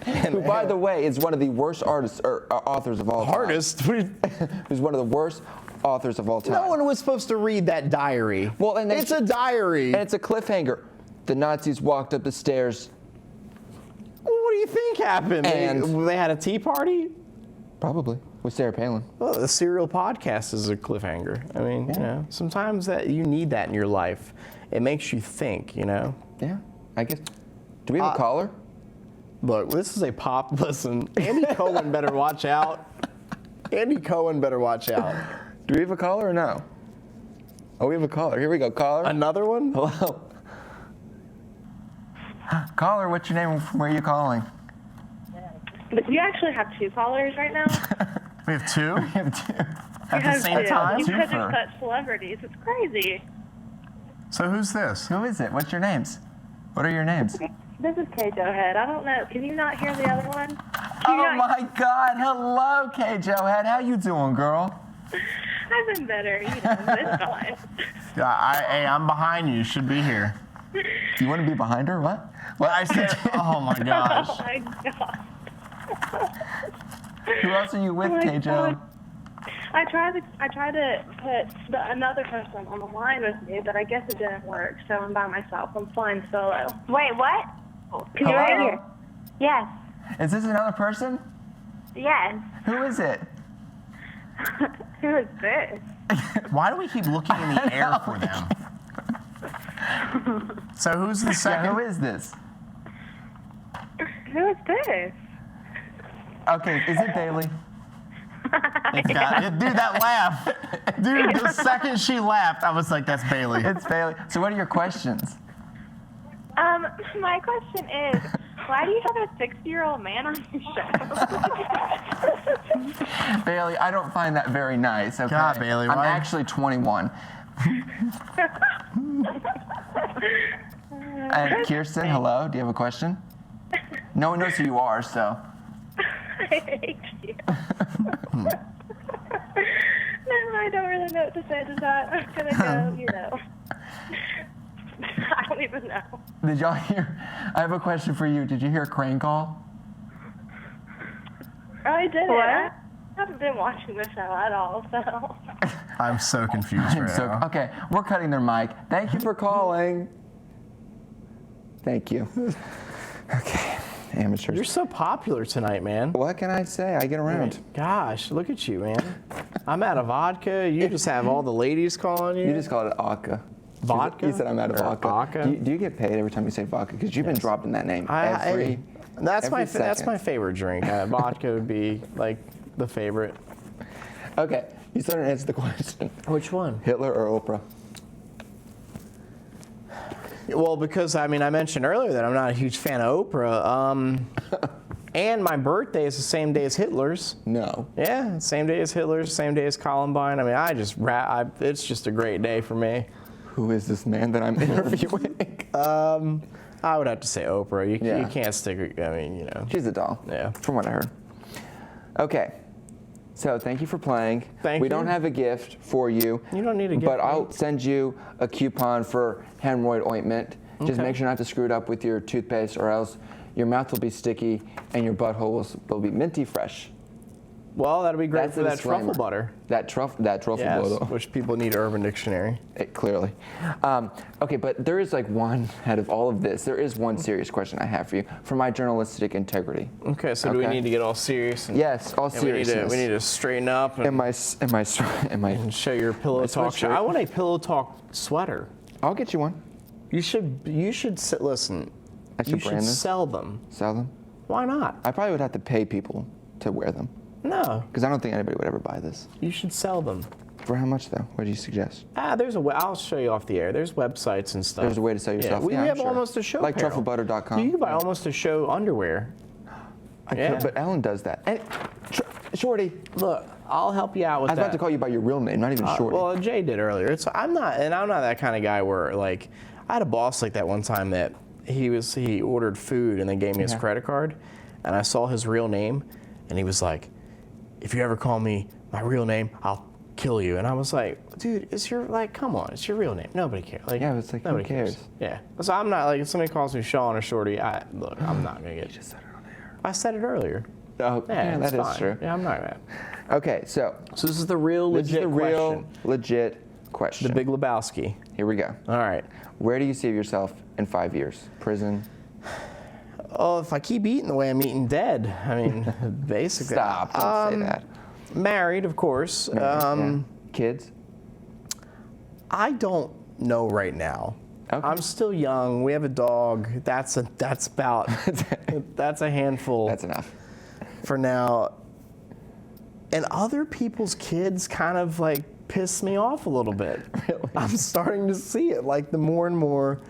Speaker 1: Who, by the way, is one of the worst artists or authors of all time.
Speaker 2: Artist.
Speaker 1: Who's one of the worst authors of all time.
Speaker 2: No one was supposed to read that diary.
Speaker 1: Well, and
Speaker 2: it's a diary.
Speaker 1: And it's a cliffhanger. The Nazis walked up the stairs.
Speaker 2: What do you think happened?
Speaker 1: And-
Speaker 2: they had a tea party?
Speaker 1: Probably with Sarah Palin.
Speaker 2: Well, the Serial podcast is a cliffhanger. I mean, you know, sometimes that you need that in your life. It makes you think, you know.
Speaker 1: Yeah, I guess. Do we have a caller?
Speaker 2: Look, this is a pop. Listen, Andy Cohen better watch out. Andy Cohen better watch out.
Speaker 1: Do we have a caller or no? Oh, we have a caller. Here we go, caller.
Speaker 2: Another one?
Speaker 1: Hello. Caller, what's your name and from where are you calling?
Speaker 6: But you actually have two callers right now?
Speaker 2: We have two?
Speaker 1: We have two.
Speaker 2: At the same time?
Speaker 6: You guys
Speaker 1: Twofer.
Speaker 6: are such celebrities. It's crazy.
Speaker 2: So who's this?
Speaker 1: Who is it? What's your names? What are your names?
Speaker 6: This is Kay Joehead. I don't know. Can you not hear the other one? Can you
Speaker 1: Oh
Speaker 6: not-
Speaker 1: my God! Hello, Kay Joehead. How you doing, girl?
Speaker 6: I've been better, you know, this life.
Speaker 2: Hey, I'm behind you. Should be here.
Speaker 1: Do you want to be behind her? What?
Speaker 2: Well, I said, oh my gosh.
Speaker 6: Oh my God.
Speaker 1: Who else are you with,
Speaker 6: Oh my
Speaker 1: Kay Jo?
Speaker 6: God. I tried to put another person on the line with me, but I guess it didn't work. So I'm by myself. I'm flying solo.
Speaker 7: Wait, what?
Speaker 6: Can you
Speaker 1: Hello?
Speaker 6: hear?
Speaker 7: Yes.
Speaker 1: Is this another person?
Speaker 7: Yes.
Speaker 1: Who is it?
Speaker 6: Who is this?
Speaker 2: Why do we keep looking in the air for them? So who's the
Speaker 1: Yeah,
Speaker 2: second?
Speaker 1: who is this?
Speaker 6: Who is this?
Speaker 1: Okay, is it Bailey?
Speaker 2: Dude, that laugh. Dude, the second she laughed, I was like, that's Bailey.
Speaker 1: It's Bailey. So what are your questions?
Speaker 6: My question is, why do you have a 60-year-old man on your show?
Speaker 1: Bailey, I don't find that very nice, okay?
Speaker 2: God, Bailey,
Speaker 1: I'm
Speaker 2: why-
Speaker 1: actually 21. And Kirsten, hello, do you have a question? No one knows who you are, so.
Speaker 6: I hate you. No, I don't really know what to say to that. I'm gonna go, you know. I don't even know.
Speaker 1: Did y'all hear? I have a question for you. Did you hear Crane Call?
Speaker 6: I did
Speaker 7: What?
Speaker 6: it. I haven't been watching the show at all, so.
Speaker 2: I'm so confused right
Speaker 1: So,
Speaker 2: now.
Speaker 1: okay, we're cutting their mic. Thank you for calling. Thank you. Okay, amateurs.
Speaker 2: You're so popular tonight, man.
Speaker 1: What can I say? I get around.
Speaker 2: Gosh, look at you, man. I'm out of vodka. You just have all the ladies calling you.
Speaker 1: You just called it vodka.
Speaker 2: Vodka?
Speaker 1: You said I'm out of
Speaker 2: Or
Speaker 1: vodka.
Speaker 2: vodka?
Speaker 1: Do you get paid every time you say vodka? Because you've been dropping that name
Speaker 2: That's
Speaker 1: every
Speaker 2: that's
Speaker 1: second.
Speaker 2: my favorite drink. Vodka would be like the favorite.
Speaker 1: Okay, you still didn't answer the question.
Speaker 2: Which one?
Speaker 1: Hitler or Oprah?
Speaker 2: Well, because I mentioned earlier that I'm not a huge fan of Oprah. And my birthday is the same day as Hitler's.
Speaker 1: No.
Speaker 2: Yeah, same day as Hitler's, same day as Columbine. It's just a great day for me.
Speaker 1: Who is this man that I'm interviewing?
Speaker 2: I would have to say Oprah. You
Speaker 1: Yeah.
Speaker 2: can't stick. You know.
Speaker 1: She's a doll.
Speaker 2: Yeah.
Speaker 1: From what I heard. Okay. So thank you for playing.
Speaker 2: Thank
Speaker 1: we
Speaker 2: you.
Speaker 1: don't have a gift for you.
Speaker 2: You don't need a gift,
Speaker 1: But I'll
Speaker 2: mate.
Speaker 1: send you a coupon for hemorrhoid ointment. Just
Speaker 2: Okay.
Speaker 1: make sure not to screw it up with your toothpaste or else your mouth will be sticky, and your butthole will be minty fresh.
Speaker 2: Well, that'll be great
Speaker 1: That's
Speaker 2: for
Speaker 1: a
Speaker 2: that
Speaker 1: disclaimer.
Speaker 2: truffle butter.
Speaker 1: That truffle
Speaker 2: Yes,
Speaker 1: butter.
Speaker 2: which people need Urban Dictionary.
Speaker 1: Clearly. Okay, but there is like one out of all of this. There is one serious question I have for you for my journalistic integrity.
Speaker 2: Okay, so do we need to get all serious?
Speaker 1: Yes, all seriousness.
Speaker 2: We need to straighten up
Speaker 1: Am I?
Speaker 2: and show your pillow talk shirt. I want a pillow talk sweater.
Speaker 1: I'll get you one.
Speaker 2: You should sit. Listen.
Speaker 1: I should
Speaker 2: You should
Speaker 1: brand them.
Speaker 2: sell them.
Speaker 1: Sell them.
Speaker 2: Why not?
Speaker 1: I probably would have to pay people to wear them
Speaker 2: No,
Speaker 1: because I don't think anybody would ever buy this.
Speaker 2: you should sell them.
Speaker 1: For how much though? What do you suggest?
Speaker 2: There's a way. I'll show you off the air. There's websites and stuff.
Speaker 1: There's a way to sell your stuff.
Speaker 2: We
Speaker 1: Yeah, I'm
Speaker 2: have
Speaker 1: sure.
Speaker 2: almost a show.
Speaker 1: Like
Speaker 2: apparel.
Speaker 1: trufflebutter.com.
Speaker 2: You can buy almost a show underwear.
Speaker 1: I could, but Ellen does that. And, Shorty.
Speaker 2: Look, I'll help you out with
Speaker 1: I was
Speaker 2: that.
Speaker 1: about to call you by your real name, not even Shorty.
Speaker 2: Well, Jay did earlier. I'm not that kind of guy where like I had a boss like that one time that he ordered food and they gave me his credit card, and I saw his real name, and he was like, "If you ever call me my real name, I'll kill you." And I was like, "Dude, come on, it's your real name. Nobody cares." Like,
Speaker 1: yeah, it's like
Speaker 2: nobody
Speaker 1: who cares?
Speaker 2: Yeah. So I'm not like if somebody calls me Sean or Shorty, I'm not gonna get.
Speaker 1: You just said it on air.
Speaker 2: I said it earlier.
Speaker 1: Oh, yeah,
Speaker 2: it's
Speaker 1: that is
Speaker 2: fine.
Speaker 1: true.
Speaker 2: Yeah, I'm not mad.
Speaker 1: Okay, so
Speaker 2: this is the real
Speaker 1: this
Speaker 2: legit
Speaker 1: is the real
Speaker 2: question.
Speaker 1: legit question.
Speaker 2: The Big Lebowski.
Speaker 1: Here we go.
Speaker 2: All right.
Speaker 1: Where do you see yourself in 5 years? Prison?
Speaker 2: Oh, if I keep eating the way I'm eating, dead. I mean, basically.
Speaker 1: Stop! Don't say that.
Speaker 2: Married, of course.
Speaker 1: Yeah. Kids?
Speaker 2: I don't know right now.
Speaker 1: Okay.
Speaker 2: I'm still young. We have a dog. That's a handful.
Speaker 1: That's enough.
Speaker 2: For now. And other people's kids kind of like piss me off a little bit.
Speaker 1: Really?
Speaker 2: I'm starting to see it. Like the more and more,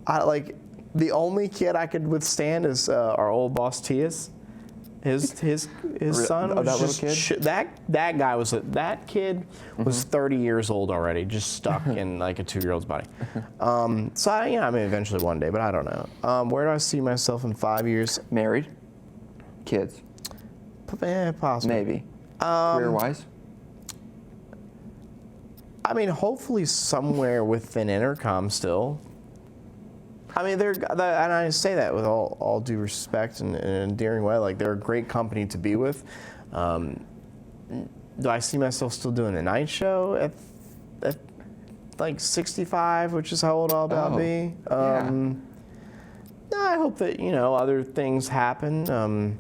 Speaker 2: the only kid I could withstand is our old boss Tias. His son was
Speaker 1: that
Speaker 2: just
Speaker 1: little kid?
Speaker 2: that kid was 30 years old already, just stuck in like a 2-year-old's body. So I mean, eventually one day, but I don't know. Where do I see myself in 5 years?
Speaker 1: Married? Kids?
Speaker 2: Possibly.
Speaker 1: Maybe. Career-wise?
Speaker 2: I mean, hopefully somewhere within Intercom still. I mean, and I say that with all due respect and an endearing way. Like, they're a great company to be with. Do I see myself still doing the night show at like 65, which is how old I'll about be?
Speaker 1: Yeah.
Speaker 2: No, I hope that, other things happen.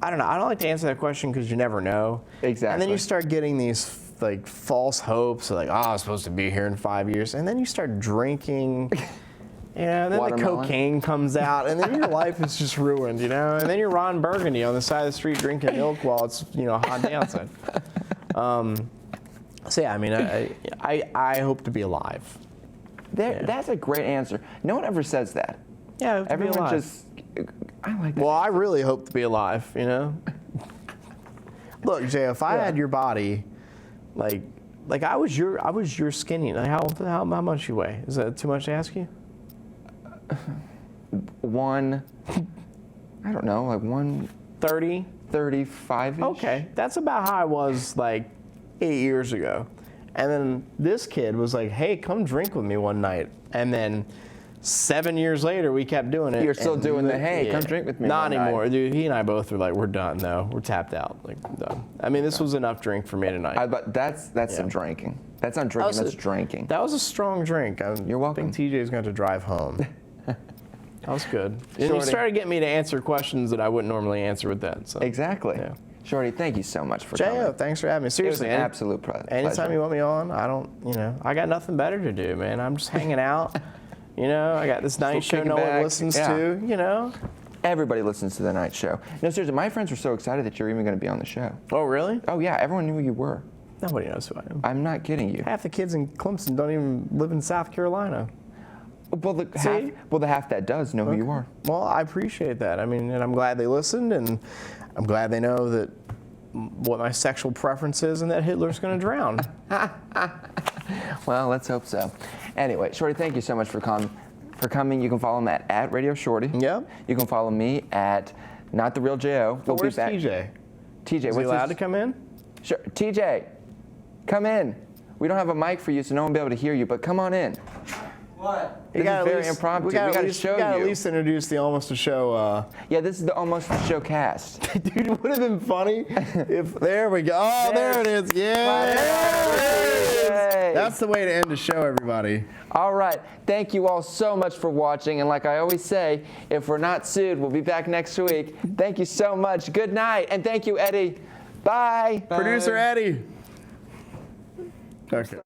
Speaker 2: I don't know. I don't like to answer that question because you never know.
Speaker 1: Exactly.
Speaker 2: And then you start getting these like false hopes, like, I'm supposed to be here in 5 years, and then you start drinking. And then
Speaker 1: Watermelon.
Speaker 2: the cocaine comes out, and then your life is just ruined, And then you're Ron Burgundy on the side of the street drinking milk while it's, a hot day outside. So yeah, I mean, I hope to be alive.
Speaker 1: That's a great answer. No one ever says that.
Speaker 2: Yeah, I hope to be
Speaker 1: Everyone
Speaker 2: alive.
Speaker 1: just. I like that.
Speaker 2: Well, I really hope to be alive, Look, Jay, if I had your body, like I was your skinny. Like how much you weigh? Is that too much to ask you?
Speaker 1: I don't know, like
Speaker 2: 30?
Speaker 1: 135-ish.
Speaker 2: Okay, that's about how I was like 8 years ago. And then this kid was like, "Hey, come drink with me one night." And then 7 years later, we kept doing it.
Speaker 1: You're still
Speaker 2: and
Speaker 1: doing the, "Hey, come drink with me
Speaker 2: Not
Speaker 1: one night."
Speaker 2: anymore, dude. He and I both were like, "We're done. No, we're tapped out. Like, we're done." I mean, this was enough drink for me tonight.
Speaker 1: But that's some drinking. That's not drinking. That's drinking.
Speaker 2: That was a strong drink.
Speaker 1: You're welcome.
Speaker 2: I think TJ's going to drive home. That was good. And you
Speaker 1: Shorty.
Speaker 2: started getting me to answer questions that I wouldn't normally answer with that. So.
Speaker 1: Exactly.
Speaker 2: Yeah.
Speaker 1: Shorty, thank you so much for coming.
Speaker 2: J.O., thanks for having me. Seriously,
Speaker 1: It was an absolute pleasure.
Speaker 2: Anytime you want me on, I got nothing better to do, man. I'm just hanging out. I got this night show
Speaker 1: kicking
Speaker 2: no
Speaker 1: back.
Speaker 2: one listens
Speaker 1: Yeah.
Speaker 2: to,
Speaker 1: Everybody listens to the night show. No, seriously, my friends were so excited that you're even going to be on the show.
Speaker 2: Oh, really?
Speaker 1: Oh, yeah, everyone knew who you were.
Speaker 2: Nobody knows who I am.
Speaker 1: I'm not kidding you.
Speaker 2: Half the kids in Clemson don't even live in South Carolina.
Speaker 1: Well, the half that does know who you are.
Speaker 2: Well, I appreciate that. I mean, and I'm glad they listened, and I'm glad they know that what my sexual preference is and that Hitler's going to drown.
Speaker 1: Well, let's hope so. Anyway, Shorty, thank you so much for coming. You can follow him at Radio Shorty.
Speaker 2: Yep.
Speaker 1: You can follow me at Not the Real Jo. We'll
Speaker 2: Where's
Speaker 1: be back.
Speaker 2: TJ?
Speaker 1: TJ,
Speaker 2: Is he allowed to come in?
Speaker 1: Sure. TJ, come in. We don't have a mic for you, so no one will be able to hear you, but come on in. What?
Speaker 2: We
Speaker 1: This is very impromptu. We got to show
Speaker 2: we gotta
Speaker 1: you.
Speaker 2: at least introduce the Almost a Show.
Speaker 1: Yeah, this is the Almost a Show cast.
Speaker 2: Dude, it would have been funny if. There we go. Oh, there it is. Yeah.
Speaker 1: Yay.
Speaker 2: That's the way to end the show, everybody.
Speaker 1: All right. Thank you all so much for watching. And like I always say, if we're not sued, we'll be back next week. Thank you so much. Good night. And thank you, Eddie. Bye.
Speaker 2: Producer Eddie. Okay.